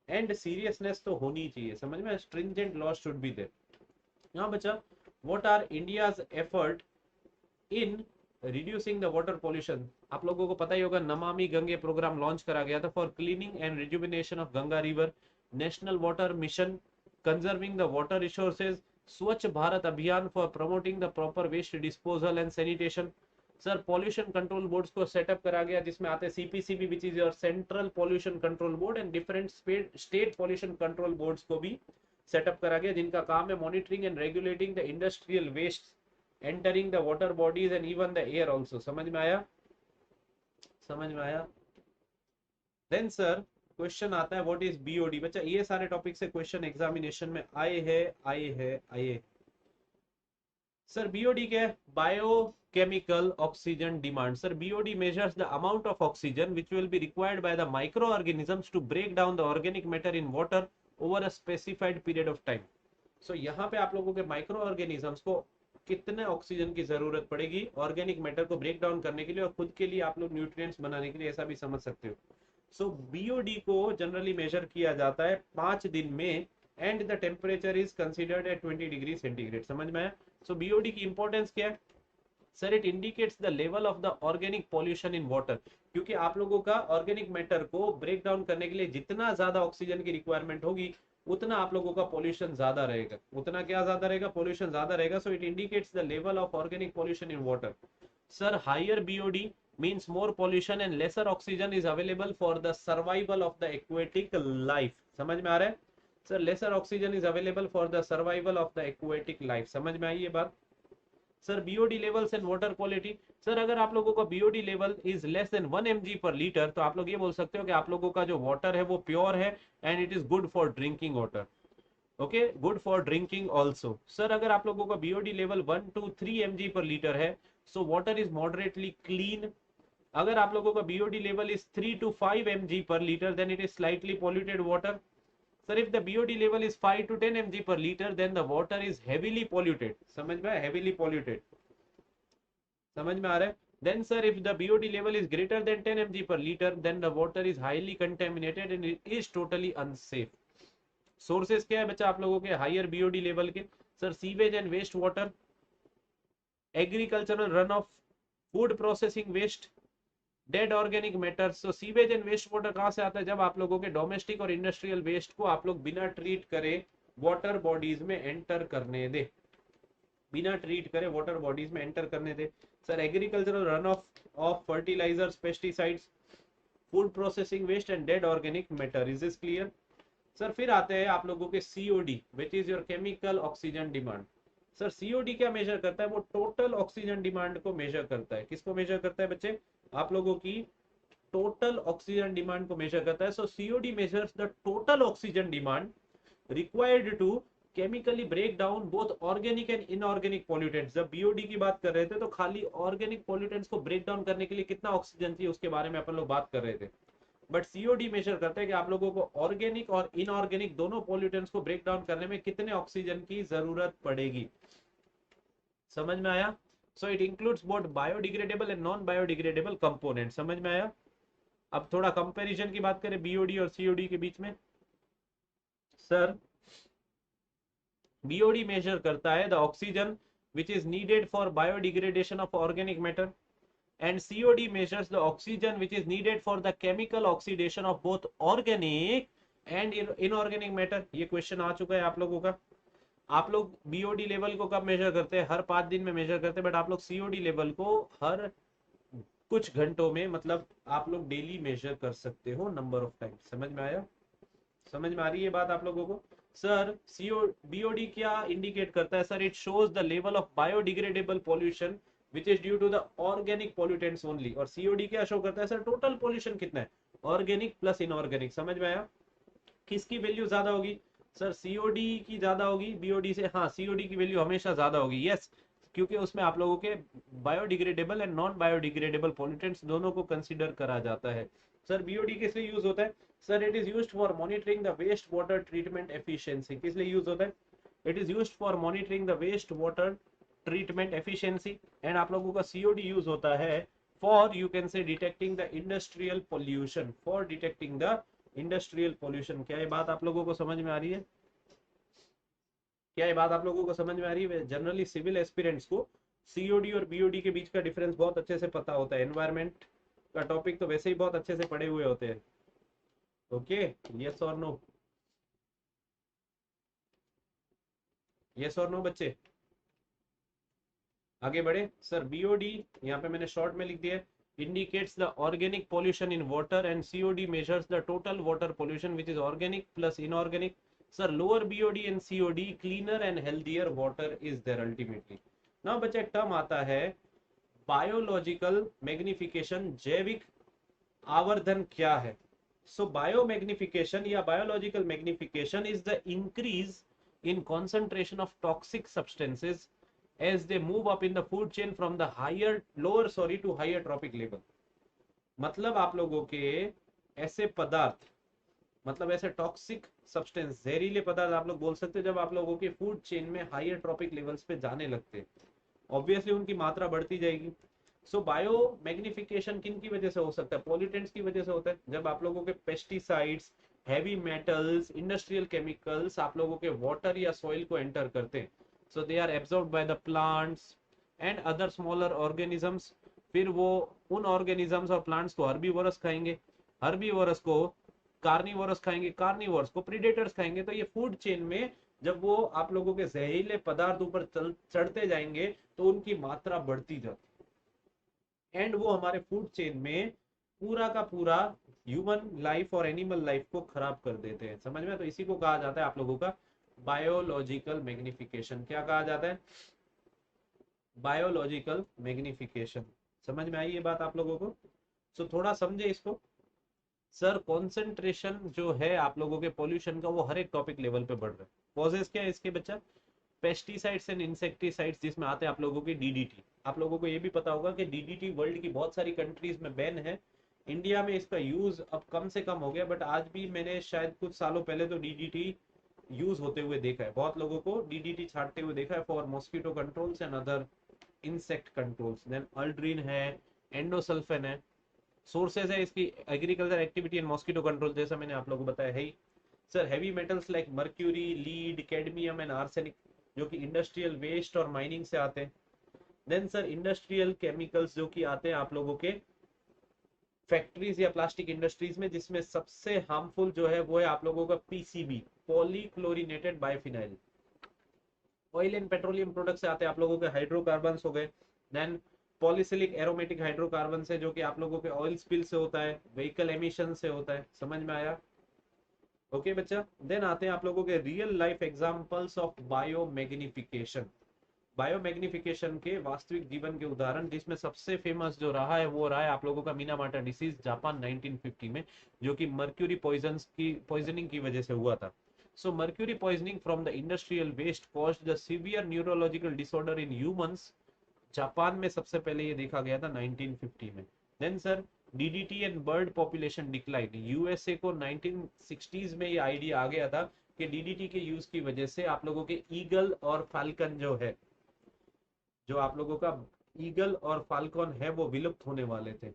एंड सीरियसनेस तो होनी चाहिए, समझ में? Stringent laws should be there. हाँ बच्चा, what are India's effort in reducing the water pollution? आप लोगों को पता ही होगा, नमामि गंगे प्रोग्राम लॉन्च करा गया था for cleaning and rejuvenation of Ganga river, national water mission conserving the water resources, Swachh Bharat Abhiyan for promoting the proper waste disposal and sanitation. Sir, pollution control boards को setup करा गया, जिसमें आते हैं CPCB which is your central pollution control board, and different state pollution control boards को भी setup करा गया, जिनका काम है monitoring and regulating the industrial waste entering the water bodies and even the air also. समझ में आया? समझ में आया? देन सर, क्वेश्चन आता है व्हाट इज बीओडी। बच्चा, ये सारे टॉपिक से क्वेश्चन एग्जामिनेशन में आए। सर, बीओडी क्या है? Biochemical oxygen demand. Sir, BOD measures the amount of oxygen which will be required by the microorganisms to break down the organic matter in water over a specified period of time. So यहाँ पे आप लोगों के micro organisms को कितने oxygen की जरूरत पड़ेगी ऑर्गेनिक मैटर को ब्रेक डाउन करने के लिए और खुद के लिए आप लोग न्यूट्रिएंट्स बनाने के लिए, ऐसा भी समझ सकते हो। सो बीओडी को जनरली मेजर किया जाता है 5 दिन में, and the temperature is considered at 20 degree centigrade. समझ में आया? सो बीओडी की इंपॉर्टेंस क्या है? Sir, it indicates the level of the organic pollution in water, क्योंकि आप लोगों का ऑर्गेनिक मैटर को ब्रेक डाउन करने के लिए जितना ज्यादा ऑक्सीजन की रिक्वायरमेंट होगी, उतना आप लोगों का पॉल्यूशन ज्यादा रहेगा। उतना क्या ज्यादा रहेगा? पॉल्यूशन ज्यादा रहेगा। So it indicates the level of organic pollution in water. Sir, higher BOD means more pollution and lesser oxygen is available for the survival of the aquatic life। समझ में आ रहा है? Sir, lesser oxygen is available for the survival of the aquatic life। समझ में आई ये बात? Sir, BOD levels and water quality. Sir, अगर आप लोगों का BOD level is less than 1 mg पर लीटर, तो आप लोग ये बोल सकते हो कि आप लोगों का जो वाटर है वो प्योर है and it is good for drinking water. Okay, good for drinking also. Sir, अगर आप लोगों का बीओडी लेवल 1 to 3 mg पर लीटर है, so water is moderately clean. अगर आप लोगों का BOD level is 3 to 5 mg per liter, then it is slightly polluted water. Sir, if the BOD level is 5 to 10 mg per liter, then the water is heavily polluted। समझ में? heavily polluted। समझ में आ रहा है? Then sir, if the BOD level is greater than 10 mg per liter, then the water is highly contaminated and it is totally unsafe। Sources क्या है बच्चा आप लोगों के हायर बीओडी लेवल के? Sir, sewage and waste water, agricultural run off, food processing waste, dead organic matter. So sewage and waste water कहां से आता है? जब आप लोगों के डोमेस्टिक और इंडस्ट्रियल वेस्ट को आप लोग बिना ट्रीट करे वाटर बॉडीज में एंटर करने दे, बिना ट्रीट करे वाटर बॉडीज में एंटर करने दे। Sir, agricultural run off fertilisers, pesticides, food processing waste and dead organic matter. Is this clear? Sir, फिर आते हैं आप लोगों के COD which is your chemical oxygen demand. Sir, COD क्या मेजर करता है? वो टोटल ऑक्सीजन डिमांड को मेजर करता है। किसको मेजर करता है बच्चे? आप लोगों की टोटल ऑक्सीजन डिमांड को मेजर करता है। So COD measures the total oxygen demand required to chemically break down both organic and inorganic pollutants. जब बीओडी की बात कर रहे थे तो खाली ऑर्गेनिक पॉल्यूटेंट्स को ब्रेक डाउन करने के लिए कितना ऑक्सीजन चाहिए उसके बारे में अपन लोग बात कर रहे थे, बट सीओडी मेजर करता है कि आप लोगों को ऑर्गेनिक और इनऑर्गेनिक दोनों पॉल्यूटेंट्स को ब्रेक डाउन करने में कितने ऑक्सीजन की जरूरत पड़ेगी। समझ में आया? So it includes both biodegradable and non biodegradable component. समझ में आया? अब थोड़ा कंपैरिजन की बात करें बीओडी और सीओडी के बीच में। सर बीओडी मेजर करता है the oxygen which is needed for biodegradation of organic matter, and COD measures the oxygen which is needed for the chemical oxidation of both organic and inorganic matter। ये question आ चुका है आप लोगों का। आप लोग बीओडी लेवल को कब मेजर करते हैं? हर 5 दिन में मेजर करते हैं, बट आप लोग सीओडी लेवल को हर कुछ घंटों में, मतलब आप लोग डेली मेजर कर सकते हो नंबर ऑफ टाइम। समझ में आया? समझ में आ रही है बात आप लोगों को? सर सीओ बीओडी क्या इंडिकेट करता है? Sir it shows the level of biodegradable pollution which is due to the organic pollutants only. और सीओडी क्या शो करता है? सर टोटल पॉल्यूशन कितना है, ऑर्गेनिक प्लस इनऑर्गेनिक। समझ में आया? किसकी वैल्यू ज्यादा होगी? सर सीओडी की ज्यादा होगी बीओडी से। हाँ, सीओडी की वैल्यू हमेशा ज्यादा होगी, यस, क्योंकि उसमें आप लोगों के biodegradable and non biodegradable pollutants दोनों को कंसीडर करा जाता है। सर बीओडी किस लिए यूज होता है? Sir it is used for monitoring the waste water treatment efficiency. किस लिए यूज होता है? It is used for monitoring the waste water treatment efficiency. And आप लोगों का सीओडी यूज होता है for, you can say, detecting the industrial pollution, for detecting the industrial pollution. क्या ये बात आप लोगों को समझ में आ रही है? क्या ये बात आप लोगों को समझ में आ रही है? जनरली सिविल एस्पिरेंट्स को सीओडी और बीओडी के बीच का डिफरेंस बहुत अच्छे से पता होता है। एनवायरमेंट का टॉपिक तो वैसे ही बहुत अच्छे से पढ़े हुए होते हैं। ओके, यस और नो? यस और नो बच्चे? आगे बढ़े। सर बीओडी यहाँ पे मैंने शॉर्ट में लिख दिया है, indicates the organic pollution in water, and COD measures the total water pollution which is organic plus inorganic। Sir lower BOD and COD, cleaner and healthier water is there ultimately। now बच्चा एक term आता है biological magnification. जैविक आवर्धन क्या है? सो bio magnification या biological magnification is the increase in concentration of toxic substances as they move up in the food chain from the to higher trophic level। मतलब आप लोगों के ऐसे पदार्थ, मतलब ऐसे टॉक्सिक सब्सटेंस, जहरीले पदार्थ आप लोग बोल सकते हैं, जब आप लोगों के फूड चेन में हायर ट्रॉपिक लेवल्स पे जाने लगते हैं, ऑब्वियसली उनकी मात्रा बढ़ती जाएगी। सो बायो मैग्निफिकेशन किन की वजह से हो सकता है? पॉल्यूटेंट्स की वजह से होता है। जब आप लोगों के pesticides, heavy metals, industrial chemicals आप लोगों के वाटर या सॉइल को एंटर करते हैं, so they are absorbed by the plants and other smaller organisms. फिर वो उन ऑर्गेनिजम्स और प्लांट्स को हर्बीवोरस खाएंगे, हर्बीवोरस को कार्निवोरस खाएंगे, कार्निवोरस को प्रीडेटर्स खाएंगे। तो ये फूड चेन में जब वो आप लोगों के जहरीले पदार्थ ऊपर चढ़ते जाएंगे तो उनकी मात्रा बढ़ती जाती है, एंड वो हमारे फूड चेन में पूरा का पूरा ह्यूमन लाइफ और एनिमल लाइफ को खराब कर देते हैं। समझ में? तो इसी को कहा जाता है आप लोगों का बायोलॉजिकल मैग्निफिकेशन। क्या कहा जाता है? Biological magnification. समझ में आई ये बात आप लोगों को? सो थोड़ा समझे इसको। सर कॉन्सेंट्रेशन जो है आप लोगों के पोल्यूशन का वो हर एक टॉपिक लेवल पे बढ़ रहा है। कॉजेस क्या है इसके बच्चा? पेस्टिसाइड्स एंड इंसेक्टिसाइड्स, जिसमें आते हैं आप लोगों की डीडीटी। आप लोगों को ये भी पता होगा कि डीडीटी वर्ल्ड की बहुत सारी कंट्रीज में बैन है। इंडिया में इसका यूज अब कम से कम हो गया, बट आज भी मैंने शायद कुछ सालों पहले तो डीडीटी यूज होते हुए देखा है। बहुत लोगों को डीडीटी छाटते हुए देखा है for mosquito controls and other insect controls. Then aldrin है, एंडोसल्फेन है। सोर्सेज है इसकी agriculture activity and mosquito control, जैसा मैंने आप लोगों को बताया है ही। Sir heavy metals like mercury, lead, cadmium and arsenic, जो कि इंडस्ट्रियल वेस्ट और माइनिंग से आते हैं। देन सर इंडस्ट्रियल केमिकल्स जो कि आते हैं आप लोगों के फैक्ट्रीज या प्लास्टिक इंडस्ट्रीज में, जिसमें सबसे हार्मफुल जो है वो है आप लोगों का PCB, polychlorinated biphenyl. Oil and petroleum product से आते हैं आप लोगों के हाइड्रोकार्बन हो गए। देन पॉलीसिलिक एरोमेटिक हाइड्रोकार्बन से, जो कि आप लोगों के ऑयल स्पिल से होता है, व्हीकल एमिशन से होता है। समझ में आया? ओके बच्चा। देन आते हैं आप लोगों के real life examples of bio magnification. Bio magnification के वास्तविक जीवन के उदाहरण, जिसमें सबसे फेमस जो रहा है वो रहा है आप लोगों का मीनामाटा डिसीज, जापान 1950 में, जो कि मर्क्यूरी पॉइजनिंग की वजह से हुआ था। So mercury poisoning from the industrial waste caused the severe neurological disorder in humans. Japan में सबसे पहले ये देखा गया था 1950 में। Then sir DDT and bird population decline. USA को 1960s में ये आइडिया आ गया था कि डीडीटी के यूज की वजह से आप लोगों के ईगल और फाल्कन जो है, जो आप लोगों का ईगल और फाल्कन है वो विलुप्त होने वाले थे,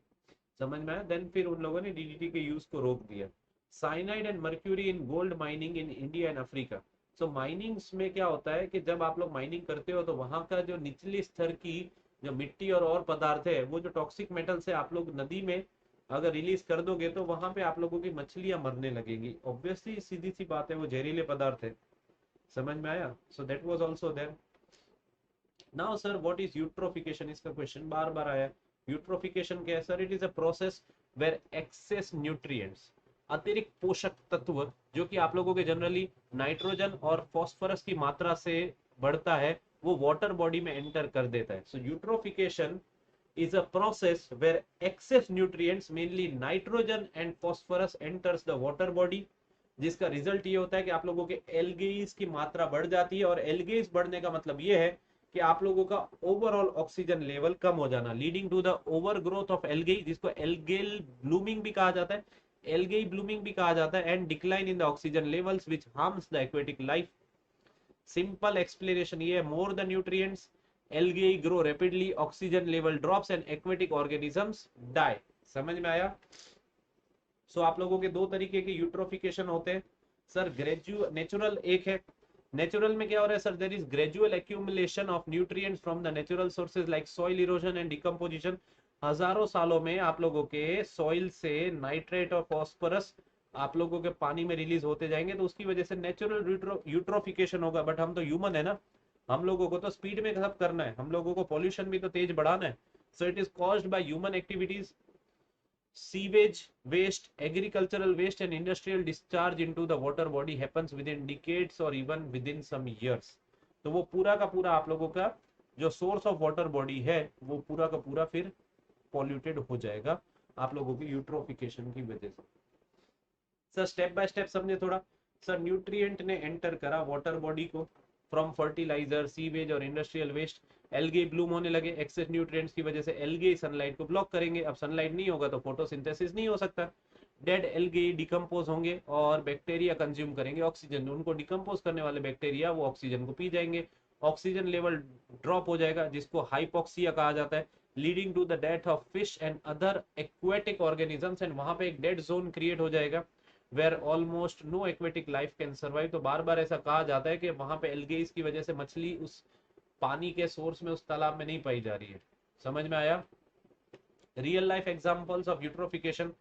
समझ में आया। देन फिर उन लोगों ने डीडीटी के यूज को रोक दिया। Cyanide and mercury in gold mining in India and Africa. So minings में क्या होता है कि जब आप लोग माइनिंग करते हो तो वहां का जो निचली स्तर की जो मिट्टी और पदार्थ है, वो जो टॉक्सिक मेटल से आप लोग नदी में अगर रिलीज कर दोगे तो वहां पे आप लोगों की मछलियां मरने लगेंगी। ऑब्वियसली सीधी सी बात है, वो जहरीले पदार्थ है, समझ में आया। So that was also there. Now sir what is eutrophication, इसका क्वेश्चन बार बार आया। यूट्रोफिकेशन क्या है sir? It is a process where excess nutrients, अतिरिक्त पोषक तत्व जो कि आप लोगों के जनरली नाइट्रोजन और फास्फोरस की मात्रा से बढ़ता है, वो वाटर बॉडी में एंटर कर देता है। सो eutrophication is a process where excess nutrients mainly nitrogen and phosphorus enters the water body, जिसका रिजल्ट ये होता है कि आप लोगों के एल्गेइस की मात्रा बढ़ जाती है। और एल्गेइस बढ़ने का मतलब ये है कि आप लोगों का ओवरऑल ऑक्सीजन लेवल कम हो जाना, leading to the over growth of algae, जिसको एल्गेल ब्लूमिंग भी कहा जाता है, एल्गेई ब्लूमिंग भी कहा जाता है, and decline in the oxygen levels which harms the aquatic life. Simple explanation ये है, more the nutrients algae grow rapidly, oxygen level drops and aquatic organisms die. समझ में आया। सो आप लोगों के दो तरीके के यूट्रोफिकेशन होते हैं सर। ग्रेजुअल, नेचुरल एक है। नेचुरल में क्या हो रहा है sir? There is gradual accumulation of nutrients from the natural sources like soil erosion and decomposition. हजारों सालों में आप लोगों के सॉइल से नाइट्रेट और फॉस्फोरस आप लोगों के पानी में रिलीज होते जाएंगे, तो उसकी वजह से नेचुरल यूट्रोफिकेशन होगा। बट हम तो ह्यूमन है ना, हम लोगों को तो स्पीड में सब करना है, हम लोगों को पॉल्यूशन भी तो तेज बढ़ाना है। सो it is caused by human activities, sewage waste, agricultural waste and industrial discharge into the water body happens within decades or even within some years। तो वो पूरा का पूरा आप लोगों का जो सोर्स ऑफ वाटर बॉडी है वो पूरा का पूरा फिर पॉल्यूटेड हो जाएगा आप लोगों की यूट्रोफिकेशन की वजह से। सर स्टेप बाय स्टेप समझे थोड़ा। सर न्यूट्रिएंट ने एंटर करा वाटर बॉडी को फ्रॉम फर्टिलाइजर, सीवेज और इंडस्ट्रियल वेस्ट। एल्गे ब्लूम होने लगे, एक्सेस न्यूट्रिएंट्स की वजह से एल्गे सनलाइट को ब्लॉक करेंगे। अब सनलाइट नहीं होगा तो फोटोसिंथेसिस नहीं हो सकता। डेड एल्गे डिकम्पोज होंगे और बैक्टीरिया कंज्यूम करेंगे ऑक्सीजन। उनको डिकम्पोज करने वाले बैक्टीरिया वो ऑक्सीजन को पी जाएंगे, ऑक्सीजन लेवल ड्रॉप हो जाएगा जिसको हाइपोक्सिया कहा जाता है, leading to the death of fish and other aquatic organisms. And वहां पे एक डेड जोन क्रिएट हो जाएगा where almost no aquatic life can survive. तो बार बार ऐसा कहा जाता है कि वहां पे एल्गेस की वजह से मछली उस पानी के सोर्स में, उस तालाब में नहीं पाई जा रही है। समझ में आया। Real life examples of eutrophication,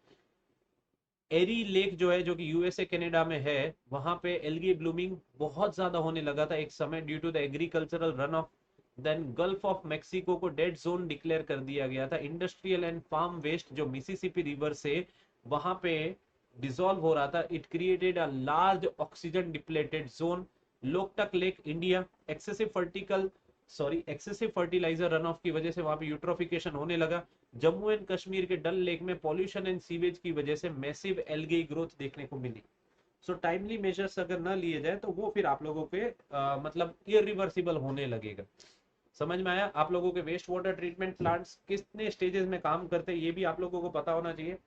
Erie lake जो है, जो कि यूएसए कनाडा में है, वहां पे एल्गी ब्लूमिंग बहुत ज्यादा होने लगा था एक समय due to the agricultural run off. Then gulf of Mexico को डेड जोन डिक्लेयर कर दिया गया था। इंडस्ट्रियल एंड फार्म वेस्ट जो मिसिसिपी रिवर से वहां पे डिसॉल्व हो रहा था, it created a large oxygen depleted zone. Loktak lake India, excessive fertiliser run off की वजह से वहां पे यूट्रोफिकेशन होने लगा। जम्मू एंड कश्मीर के डल लेक में पॉल्यूशन एंड सीवेज की वजह से मैसिव एल्गी ग्रोथ देखने को मिली। सो टाइमली मेजर्स अगर ना लिए जाए तो वो फिर आप लोगों के मतलब इरिवर्सिबल होने लगेगा। समझ में आया। आप लोगों के वेस्ट वाटर ट्रीटमेंट प्लांट्स कितने स्टेजेस में काम करते हैं ये भी आप लोगों को पता होना चाहिए।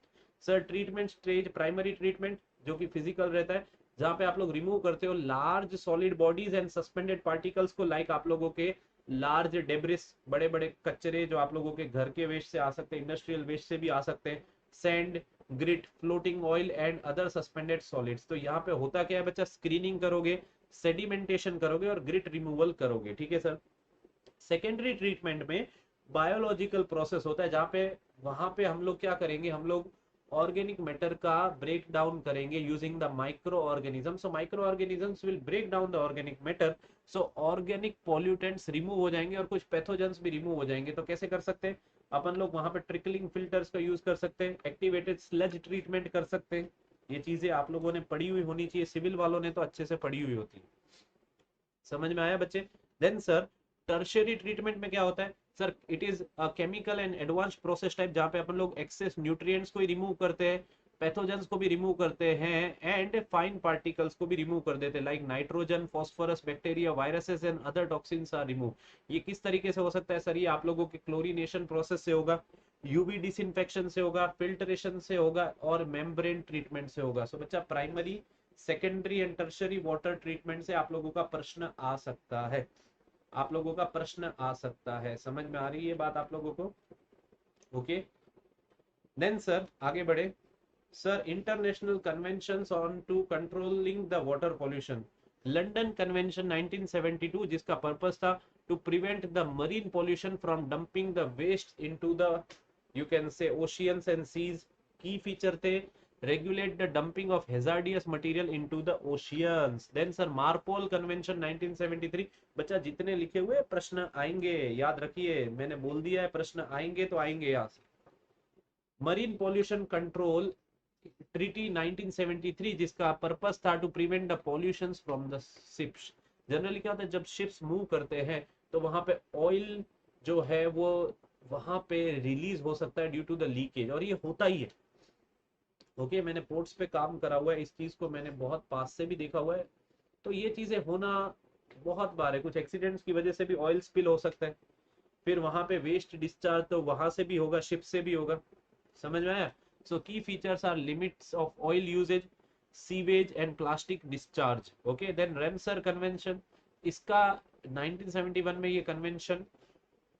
Sir treatment stage, primary treatment जो कि फिजिकल रहता है, जहां पे आप लोग रिमूव करते हो large solid bodies and suspended particles को, लाइक आप लोगों के लार्ज डेब्रिस, बड़े बड़े कचरे जो आप लोगों के घर के वेस्ट से आ सकते हैं, इंडस्ट्रियल वेस्ट से भी आ सकते हैं, sand, grit, floating oil and other suspended solids. तो यहाँ पे होता क्या है बच्चा, स्क्रीनिंग करोगे, सेडिमेंटेशन करोगे और ग्रिट रिमूवल करोगे, ठीक है सर। सेकेंडरी ट्रीटमेंट में बायोलॉजिकल प्रोसेस होता है जहां पे वहां पे हम लोग क्या करेंगे, हम लोग ऑर्गेनिक मैटर का ब्रेक डाउन करेंगे using the micro organism. So micro organisms will break down the organic matter, so organic pollutants remove हो जाएंगे और कुछ पैथोजेंस भी रिमूव हो जाएंगे। तो कैसे कर सकते हैं अपन लोग, वहां पे ट्रिकलिंग फिल्टर्स का यूज कर सकते हैं, एक्टिवेटेड स्लज ट्रीटमेंट कर सकते हैं। ये चीजें आप लोगों ने पढ़ी हुई होनी चाहिए, सिविल वालों ने तो अच्छे से पढ़ी हुई होती है। समझ में आया बच्चे। देन सर टर्शियरी ट्रीटमेंट में क्या होता है sir, it is a chemical and advance process type जहां पे अपन लोग एक्सेस न्यूट्रिएंट्स को रिमूव करते हैं, पैथोजेंस को भी रिमूव करते हैं एंड फाइन पार्टिकल्स को भी रिमूव कर देते हैं, like nitrogen, phosphorus, bacteria, viruses and other toxins are remove. ये किस तरीके से हो सकता है सर, ये आप लोगों के क्लोरीनेशन प्रोसेस से होगा, यूवी डिसइंफेक्शन से होगा, फिल्ट्रेशन से होगा और मेम्ब्रेन ट्रीटमेंट से होगा। सो बच्चा primary, secondary and tertiary water treatment से आप लोगों का प्रश्न आ सकता है। आप लोगों का प्रश्न आ सकता है। समझ में आ रही है बात आप लोगों को? ओके, देन सर आगे बढ़े। Sir, international conventions on to controlling the water pollution, London convention 1972, जिसका पर्पस था to prevent the marine pollution from dumping the waste into the, you can say, oceans and seas. Key feature थे regulate the dumping of hazardous material into the oceans. Then sir MARPOL convention 1973। बच्चा जितने लिखे हुए प्रश्न आएंगे याद रखिए, मैंने बोल दिया है प्रश्न आएंगे तो आएंगे यहाँ से। मरीन पॉल्यूशन कंट्रोल ट्रीटी 1973, जिसका पर्पस था to prevent the pollutions from the ships. Generally क्या होता है, जब शिप्स मूव करते हैं तो वहां पे ऑयल जो है वो वहां पे रिलीज हो सकता है ड्यू टू द लीकेज, और ये होता ही है। ओके, मैंने पोर्ट्स पे काम करा हुआ है, इस चीज को मैंने बहुत पास से भी देखा हुआ है। तो ये चीजें होना बहुत बार है, कुछ एक्सीडेंट्स की वजह से भी ऑयल स्पिल हो सकता है, फिर वहां पे वेस्ट डिस्चार्ज तो वहां से भी होगा, शिप से भी होगा। समझ में आया? So key features are limits of oil uses, sewage and plastic discharge. Okay, then Ramsar convention, इसका 1971 में ये कन्वेंशन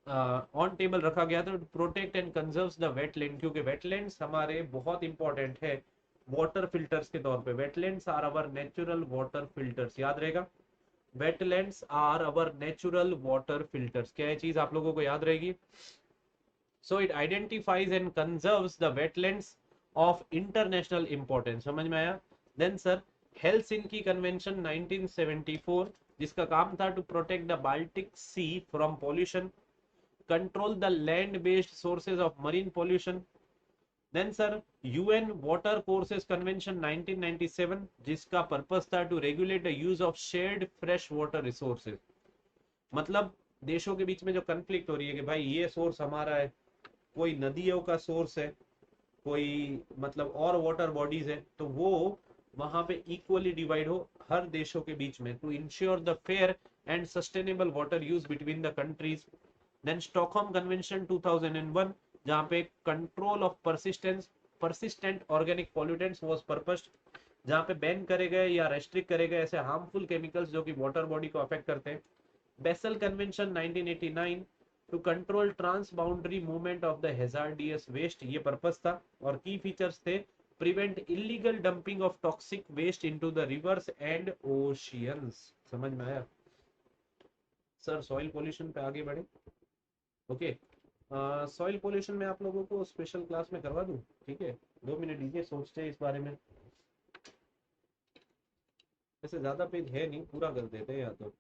ऑन टेबल रखा गया था, protect and conserves the wetland, क्योंकि वेटलैंड्स हमारे बहुत इंपॉर्टेंट है वाटर फिल्टर्स के तौर पे। Wetlands are our natural water filters, याद रहेगा, wetlands are our natural water filters. क्या ये चीज आप लोगों को याद रहेगी? So it identifies and conserves the wetlands of international importance। समझ में आया? Then sir, हेलसिंकी कन्वेंशन 1974, जिसका काम था to protect the Baltic sea from pollution, control the land based sources of marine pollution. Then sir UN water courses convention 1997, जिसका purpose था to regulate the use of shared fresh water resources. मतलब देशों के बीच में जो conflict हो रही है कि भाई ये सोर्स हमारा है, कोई नदियों का सोर्स है, कोई मतलब और वाटर बॉडीज है, तो वो वहां पे इक्वली डिवाइड हो हर देशों के बीच में, to ensure the fair and sustainable water use between the countries. Then Stockholm convention 2001, जहां पे control of persistent organic pollutants was purposed, जहां पे बैन करे गए या रेस्ट्रिक्ट करे गए ऐसे हार्मफुल केमिकल्स जो कि वाटर बॉडी को अफेक्ट करते हैं। Basel convention 1989, to control transboundary movement of the hazardous waste, ये पर्पस था। और की फीचर्स थे prevent illegal dumping of toxic waste into the rivers and oceans. समझ में आया? सर सॉइल पोल्यूशन पे आगे बढ़े। ओके, सॉइल पोल्यूशन में आप लोगों को स्पेशल क्लास में करवा दूं? ठीक है, 2 मिनट दीजिए, सोचते हैं इस बारे में। वैसे ज्यादा पेज है नहीं, पूरा कर देते हैं या तो।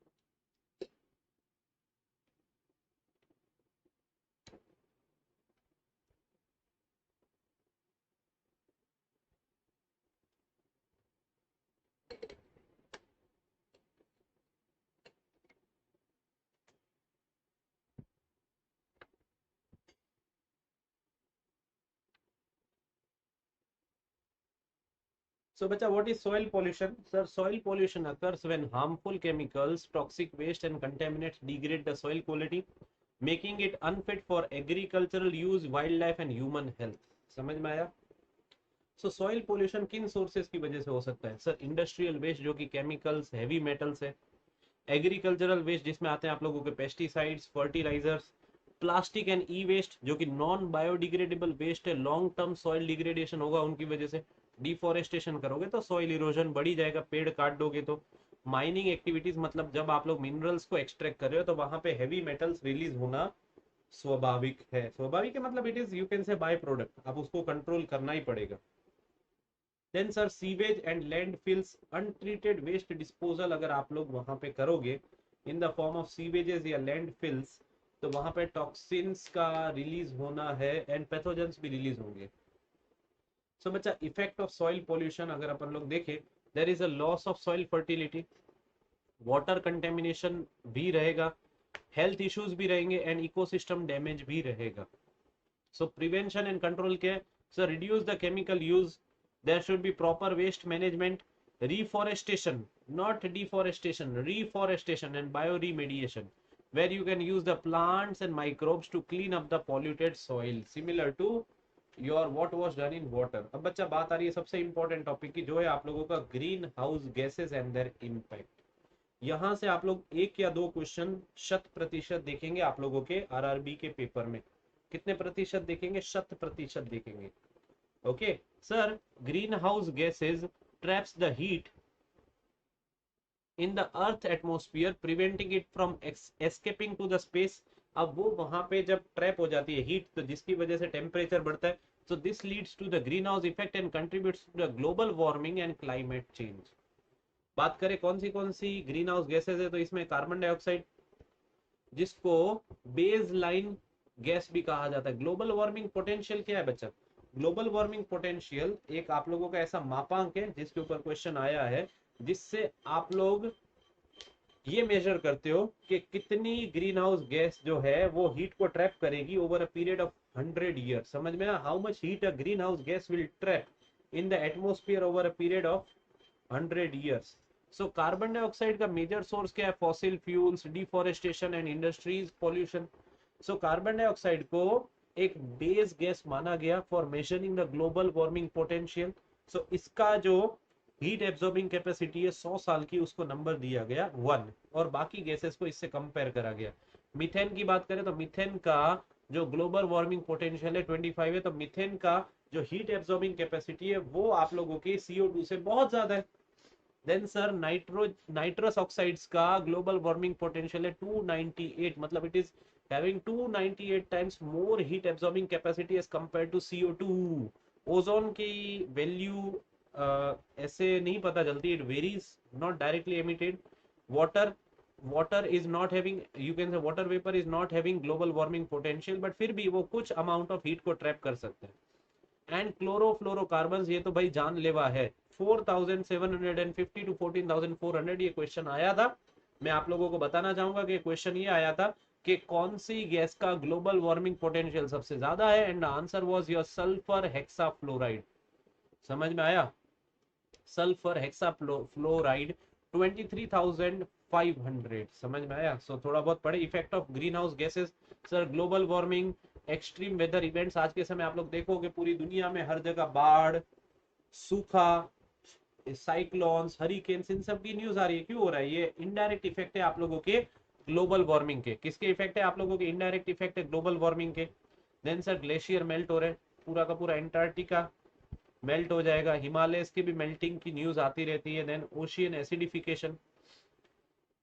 So, Bacha, what is soil pollution? Sir, soil pollution occurs when harmful chemicals, toxic waste, and contaminants degrade the soil quality, making it unfit for agricultural use, wildlife, and human health. समझ में आया? सो soil pollution किन sources की वजह से हो सकता है? सर, इंडस्ट्रियल वेस्ट जो कि केमिकल्स, हैवी मेटल्स है, एग्रीकल्चरल वेस्ट जिसमें आते हैं आप लोगों के pesticides, fertilisers, plastic and e waste जो कि नॉन बायोडिग्रेडेबल वेस्ट है, लॉन्ग टर्म सॉइल डिग्रेडेशन होगा उनकी वजह से। डिफोरेस्टेशन करोगे तो सॉइल इरोजन बढ़ी जाएगा, पेड़ काट दोगे तो। माइनिंग एक्टिविटीज, मतलब जब आप लोग मिनरल्स को एक्सट्रैक्ट कर रहे हो तो वहां पे हैवी मेटल्स रिलीज होना स्वाभाविक है। स्वाभाविक है मतलब it is, you can say, byproduct, अब उसको कंट्रोल करना ही पड़ेगा। Then sir sewage and landfills, untreated waste disposal अगर आप लोग वहां पे करोगे in the form of sewages या लैंडफिल्स, तो वहां पे टॉक्सिन्स का रिलीज होना है एंड पैथोजेंस भी रिलीज होंगे। सो बच्चा, इफेक्ट ऑफ सॉइल पोल्यूशन अगर अपन लोग देखें, there is a loss of soil fertility, water contamination भी रहेगा, हेल्थ इश्यूज भी रहेंगे एंड इकोसिस्टम डैमेज भी रहेगा। सो प्रिवेंशन एंड कंट्रोल क्या है? Sir, reduce the chemical use, there should be proper waste management, reforestation, not deforestation, reforestation and bioremediation, where you can use the plants and microbes to clean up the polluted soil, similar to your what was done in water। अब बच्चा बात आ रही है सबसे important topic की, जो है आप लोगों का green house gases and there impact. यहाँ से आप लोग एक या दो क्वेश्चन 100% देखेंगे आप लोगों के आरआरबी के पेपर में। कितने प्रतिशत देखेंगे? 100% देखेंगे। Okay sir, greenhouse gases traps the heat in the earth atmosphere preventing it from escaping to the space. अब वो वहां पे जब ट्रैप हो जाती है हीट, तो जिसकी वजह से टेम्परेचर बढ़ता है, so this leads to the greenhouse effect and contributes to the global warming and climate change। बात करें कौन सी ग्रीन हाउस गैसेज है, तो इसमें कार्बन डाइऑक्साइड, जिसको बेस लाइन गैस भी कहा जाता है। ग्लोबल वार्मिंग पोटेंशियल क्या है बच्चा? ग्लोबल वार्मिंग पोटेंशियल एक आप लोगों का ऐसा मापांक है जिसके ऊपर क्वेश्चन आया है, जिससे आप लोग ये मेजर करते हो कि कितनी ग्रीन हाउस गैस जो है वो हीट को ट्रैप करेगी over a period of 100 year. समझ में ना? How much heat a greenhouse gas will trap in the atmosphere over a period of 100 years. So carbon dioxide का मेजर सोर्स क्या है? Fossil fuels, deforestation and industries pollution. So carbon dioxide को एक base gas माना गया for measuring the global warming potential. So इसका जो heat absorbing capacity है 100 साल की, उसको नंबर दिया गया 1, और बाकी गैसेस को इससे कंपेयर करा गया। मीथेन की बात करें तो मीथेन का जो ग्लोबल वार्मिंग पोटेंशियल है 25 है, तो मीथेन का जो हीट एब्जॉर्बिंग कैपेसिटी है वो आप लोगों की CO2 से बहुत ज्यादा है। देन सर नाइट्रस ऑक्साइड्स का ग्लोबल वार्मिंग पोटेंशियल है 298, मतलब it is having 298 times more heat absorbing capacity as compared to CO2। Ozone की वैल्यू ऐसे नहीं पता चलती, it varies, not directly emitted. Water water is not having, you can से water vapour is not having global warming potential, but फिर भी वो कुछ अमाउंट ऑफ हीट को ट्रैप कर सकते हैं। एंड क्लोरोफ्लोरोकार्बन, ये तो भाई जानलेवा है। 4750 टू 14400 ये क्वेश्चन आया था। मैं आप लोगों को बताना चाहूंगा कि क्वेश्चन ये आया था कि कौन सी गैस का ग्लोबल वार्मिंग पोटेंशियल सबसे ज्यादा है, and answer was your sulphur hexafluoride. समझ में आया? Sulphur hexafluoride 23,500। समझ में आया? सो थोड़ा बहुत पढ़े। Effect of greenhouse gases, sir global warming, extreme weather events. आज के समय आप लोग देखोगे पूरी दुनिया में हर जगह बाढ़, सूखा, साइक्लोन्स, हरिकेन्स, इन सब की न्यूज आ रही है। क्यों हो रहा है? ये इनडायरेक्ट इफेक्ट है आप लोगों के ग्लोबल वार्मिंग के। किसके इफेक्ट है? आप लोगों के इनडायरेक्ट इफेक्ट है ग्लोबल वार्मिंग के। देन सर ग्लेशियर मेल्ट हो रहे हैं, पूरा का पूरा एंटार्क्टिका मेल्ट हो जाएगा, हिमालय की भी मेल्टिंग की न्यूज आती रहती है। Then ocean acidification,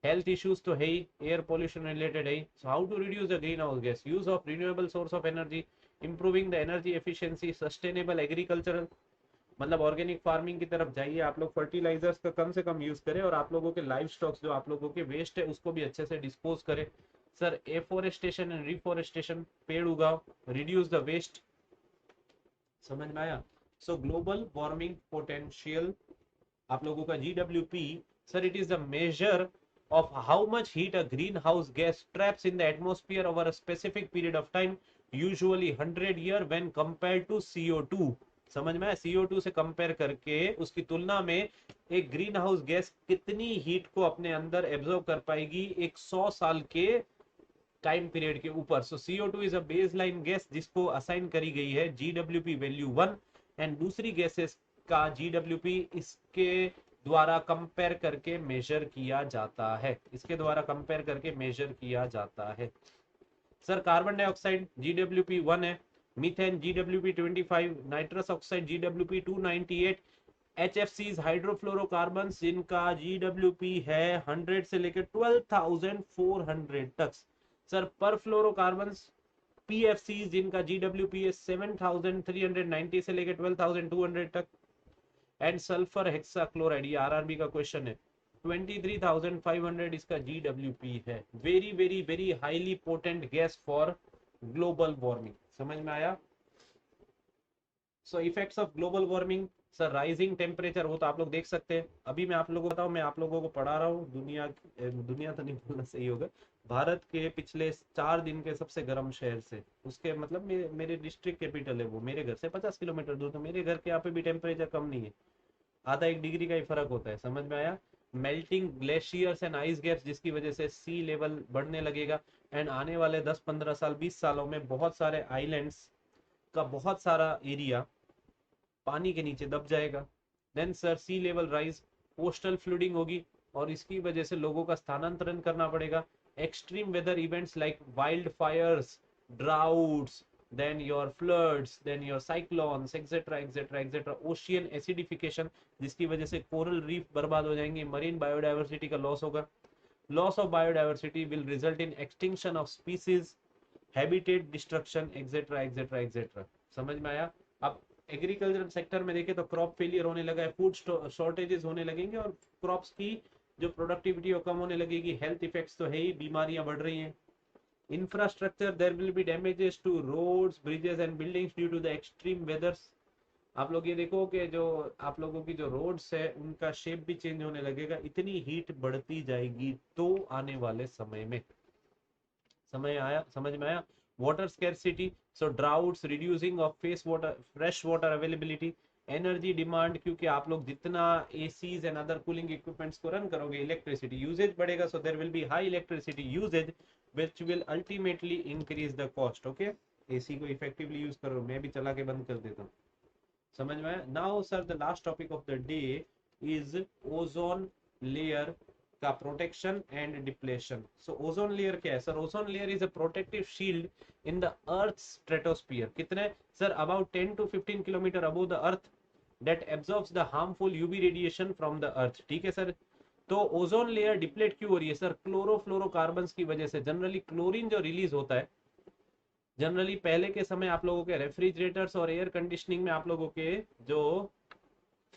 health issues तो है ही, एयर पोल्यूशन रिलेटेड है ही। So how to reduce the greenhouse gas? Use of renewable source of energy, improving the energy efficiency, sustainable agricultural, मतलब ऑर्गेनिक फार्मिंग की तरफ जाइए आप लोग, फर्टिलाइजर्स का कम से कम यूज करें, और आप लोगों के लाइफ स्टॉक्स जो आप लोगों के वेस्ट है उसको भी अच्छे से डिस्पोज करें। सर एफोरेस्टेशन एंड रिफोरेस्टेशन, पेड़ उगाओ, रिड्यूस द वेस्ट। समझ में आया? सो ग्लोबल वार्मिंग पोटेंशियल आप लोगों का GWP, sir it is the measure of how much heat a greenhouse gas traps in the atmosphere over a specific period of time, usually 100 year when compared to CO2। समझ में? CO2 से compare करके उसकी तुलना में एक green house gas कितनी heat को अपने अंदर एब्जॉर्ब कर पाएगी एक 100 साल के टाइम पीरियड के ऊपर। सो CO2 is a base line gas जिसको असाइन करी गई है GWP वैल्यू 1, एंड दूसरी गैसेस का GWP इसके द्वारा कंपेयर करके मेजर किया जाता है, इसके द्वारा कंपेयर करके मेजर किया जाता है। सर कार्बन डाइऑक्साइड GWP 1 है, methane GWP 25, nitrous oxide GWP 298, HFCs hydrofluorocarbon जिनका GWP है 100 से लेकर 12,400 तक। सर पर फ्लोरोकार्बन PFCs जिनका GWP है 7,390 से लेकर 12,200 तक। एंड सल्फर हेक्साक्लोराइड, ये आरआरबी का क्वेश्चन है, 23,500 इसका GWP है। Very very very highly potent gas for global warming. समझ में आया? So effects of global warming, sir rising temperature, वो तो आप लोग देख सकते हैं। अभी मैं आप लोगों को बताऊं, मैं आप लोगों को पढ़ा रहा हूँ दुनिया तो नहीं बोलना सही होगा, भारत के पिछले 4 दिन के सबसे गर्म शहर से, उसके मतलब मेरे डिस्ट्रिक्ट कैपिटल है वो, मेरे घर से 50 किलोमीटर दूर, तो मेरे घर के यहाँ पे भी टेम्परेचर कम नहीं है, आधा 1 डिग्री का ही फर्क होता है। समझ में आया? Melting glaciers and ice gaps जिसकी वजह से सी लेवल बढ़ने लगेगा, एंड आने वाले 10-15 साल 20 सालों में बहुत सारे आइलैंड्स का बहुत सारा एरिया पानी के नीचे दब जाएगा। देन सर सी लेवल राइज, कोस्टल फ्लूडिंग होगी, और इसकी वजह से लोगों का स्थानांतरण करना पड़ेगा। Extreme weather events like wildfires, droughts, then your floods, then your cyclones, etc etc etc, ocean acidification जिसकी वजह से कोरल रीफ बर्बाद हो जाएंगे, मरीन बायोडाइवर्सिटी का लॉस होगा, loss of biodiversity will result in extinction of species, habitat destruction, etcetera etcetera etcetera. समझ में आया? अब एग्रीकल्चर सेक्टर में देखें तो क्रॉप फेलियर होने लगा है, फूड शॉर्टेजेस होने लगेंगे और क्रॉप्स की जो प्रोडक्टिविटी वो कम होने लगेगी, हेल्थ इफेक्ट्स तो है ही, बीमारियां बढ़ रही हैं। Infrastructure, there will be damages to roads, bridges and buildings due to the extreme weathers. आप लोग ये देखो कि जो आप लोगों की जो रोड्स है उनका शेप भी चेंज होने लगेगा, इतनी हीट बढ़ती जाएगी तो आने वाले समय में। समय आया? समझ में आया? Water scarcity, so droughts, reducing of fresh water availability, energy demand, क्योंकि आप लोग जितना ACs and other cooling equipments को रन करोगे, इलेक्ट्रिसिटी यूजेज बढ़ेगा, so there will be high electricity usages which will ultimately increase the cost. Okay, AC को effectively use करो, मैं भी चला के बंद कर देता हूँ। समझ में आया? Now sir the last topic of the day is ozone layer का protection and depletion. So ozone layer क्या है sir? Ozone layer is a protective shield in the earth stratosphere. कितने sir? About 10 to 15 kilometre above the earth, that absorbs the harmful UV radiation from the earth। ठीक है sir? तो ozone layer deplete क्यों हो रही है sir? Chlorofluorocarbons की वजह से। जनरली क्लोरीन जो रिलीज होता है, जनरली पहले के समय आप लोगों के रेफ्रिजरेटर्स और एयर कंडीशनिंग में आप लोगों के जो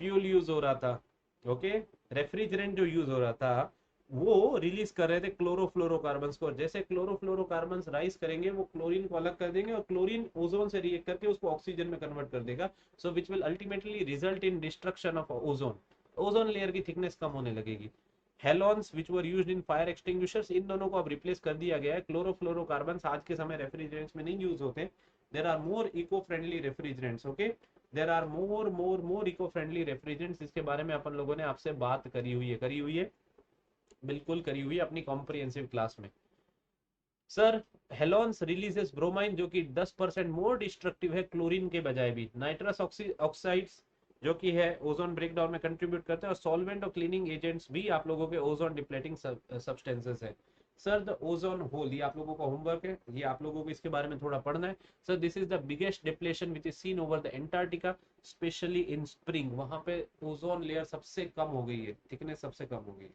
फ्यूल यूज हो रहा था, ओके, रेफ्रिजरेंट जो यूज हो रहा था, वो रिलीज कर रहे थे क्लोरोफ्लोरोकार्बन्स को। और जैसे क्लोरोफ्लोरोकार्बन्स राइज करेंगे वो क्लोरीन को अलग कर देंगे और क्लोरीन ओजोन से रिएक्ट करके उसको ऑक्सीजन में कन्वर्ट कर देगा, so which will ultimately result in destruction of ozone. Ozone layer की थिकनेस कम होने लगेगी। Halons which were used in fire extinguishers, इन दोनों को अब रिप्लेस कर दिया गया है। क्लोरोफ्लोरोकार्बन्स आज के समय रेफ्रिजरेंट्स में नहीं यूज होते। There are more eco friendly refrigerants. Okay, there are more eco friendly refrigerants, जिसके बारे में अपन लोगों ने आपसे बात करी हुई है, बिल्कुल करी हुई है अपनी कॉम्प्रिहेंसिव क्लास में। सर हेलोन्स रिलीजेस ब्रोमाइन, जो कि 10% मोर डिस्ट्रक्टिव है क्लोरीन के बजाय भी। नाइट्रस ऑक्साइड्स जो कि है ओजोन ब्रेकडाउन में कंट्रीब्यूट करते हैं, और सॉल्वेंट और क्लीनिंग एजेंट्स भी आप लोगों के ओजोन डिप्लेटिंग सब्सटेंसेस है। सर द ओजोन होल, ये आप लोगों का होमवर्क है, ये आप लोगों को इसके बारे में थोड़ा पढ़ना है। Sir this is the biggest depletion which is seen over the Antarctica, specially in spring. वहां पे ओजोन लेयर सबसे कम हो गई है, थिकनेस सबसे कम हो गई है।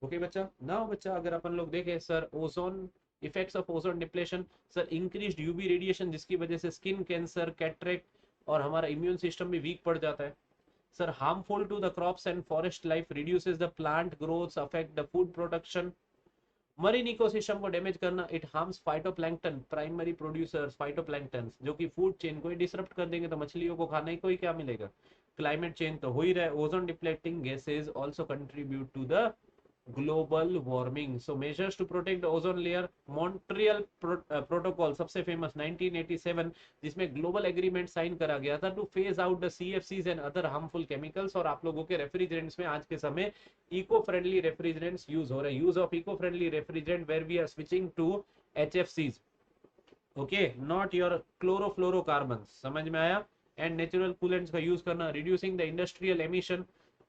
ओके बच्चा, नाउ बच्चा अगर अपन लोग देखें sir ozone effects of ozone depletion, sir increased UV radiation जिसकी वजह से स्किन कैंसर, कैटरेक्ट और हमारा इम्यून सिस्टम भी वीक पड़ जाता है। Sir harmful to the crops and forest life, reduces the plant growth, affect the food production. Marine ecosystem को डैमेज करना, it harms phytoplankton, primary producers phytoplankton, जो कि फूड चेन को ही डिसरप्ट कर देंगे, तो मछलियों को खाने को ही क्या मिलेगा? क्लाइमेट चेंज तो हो ही रहा है। Ozone depleting gases also contribute to the global warming. So measures to protect the ozone layer, Montreal protocol सबसे फेमस 1987, जिसमें ग्लोबल एग्रीमेंट साइन करा गया था to phase out the CFCs and other harmful chemicals. और आप लोगों के refrigerants में आज के समय इको फ्रेंडली रेफ्रिजरेंट्स यूज हो रहे हैं। Use of eco friendly refrigerant where we are switching to एचएफसीज, ओके, नॉट योर क्लोरोफ्लोरोकार्बन्स। समझ में आया? एंड नेचुरल कूलेंट्स का यूज करना, reducing the industrial emission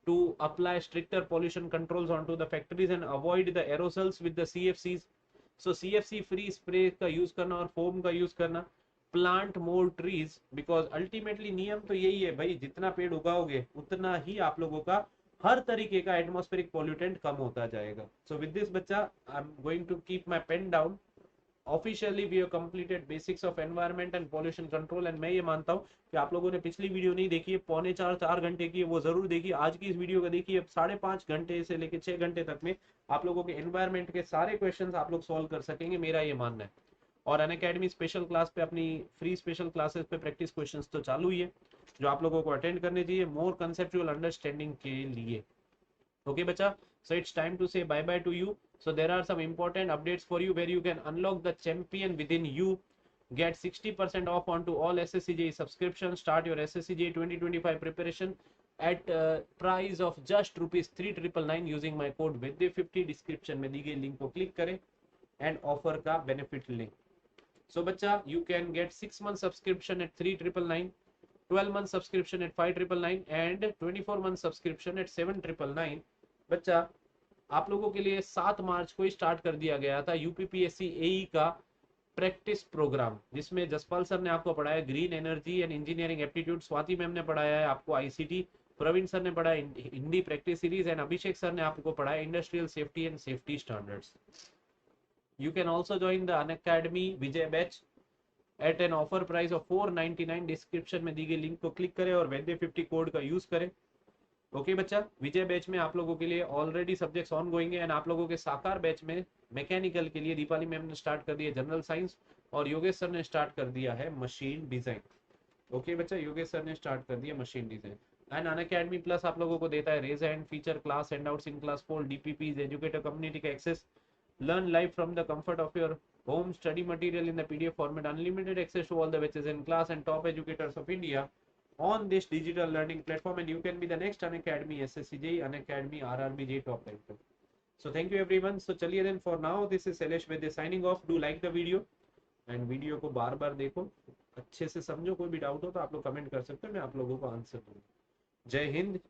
to apply stricter pollution controls onto the factories and avoid the aerosols with the CFCs. So CFC free spray का use करना और foam का use करना। Plant more trees, because ultimately नियम तो यही है भाई, जितना पेड़ उगाओगे उतना ही आप लोगों का हर तरीके का एटमॉस्फेरिक पॉल्यूटेंट कम होता जाएगा। सो विद दिस बच्चा I am going to keep my pen down. Officially we have completed basics of environment and pollution control. And मैं ये मानता हूँ कि आप लोगों ने पिछली वीडियो नहीं देखी है, 3.25-4 घंटे की है, वो जरूर देखिए। आज की इस वीडियो को देखिए, 5.5 घंटे से लेकर 6 घंटे तक में आप लोगों के एनवायरनमेंट के सारे क्वेश्चंस आप लोग सॉल्व कर सकेंगे, मेरा ये मानना है। और अनअकैडमी स्पेशल क्लास पे, अपनी फ्री स्पेशल क्लासेस पे प्रैक्टिस क्वेश्चंस तो चालू ही है, जो आप लोगों को अटेंड करने चाहिए मोर कंसेप्चुअल अंडरस्टैंडिंग के लिए। Okay bacha, so it's time to say bye bye to you. So there are some important updates for you where you can unlock the champion within you, get 60% off onto all SSCJ subscriptions, start your SSCJ 2025 preparation at price of just ₹3,999 using my code VIDY50। description में दी गई link को click करें and offer का benefit लें। So bacha, you can get 6 month subscription at 3,999, 12 month subscription at 5,999 and 24 month subscription at 7,999 बच्चा आप लोगों के लिए 7 मार्च को ही स्टार्ट कर दिया गया था यूपीपीएससी एई का प्रैक्टिस प्रोग्राम, जिसमें जसपाल सर ने आपको पढ़ाया green energy and engineering aptitude, Swati ma'am ने पढ़ाया है आपको आईसीटी, प्रवीण सर ने पढ़ाया Hindi practice series and Abhishek sir ने आपको पढ़ाया industrial safety and safety standards. You can also join the Unacademy Vijay batch at an offer price of 499। Description में दी गई लिंक को क्लिक करें और वैद्य 50 कोड का यूज करें। ओके बच्चा, विजय बैच में आप लोगों के लिए ऑलरेडी सब्जेक्ट्स ऑन गोइंग है एंड आप लोगों के साकार बैच में मैकेनिकल के लिए दीपाली मैम ने स्टार्ट कर दिया जनरल साइंस और योगेश सर ने स्टार्ट कर दिया है मशीन डिजाइन। ओके बच्चा, योगेश सर ने स्टार्ट कर दिया machine design and Unacademy plus आप लोगों को देता है raise hand feature class handouts in class poll DPPs educator community का access, learn live from the comfort of your home, study material in the PDF format, unlimited access to all the batches in class and top educators of India on this digital learning platform, and you can be the next Unacademy SSCJ, Unacademy RRBJ top ranker. So thank you everyone. So चलिए then for now this is Shailesh Vaidya signing off. Do like the video and video को बार बार देखो, अच्छे से समझो, कोई भी doubt हो तो आप लोग कमेंट कर सकते हो, मैं आप लोगों को आंसर दूंगा। जय हिंद,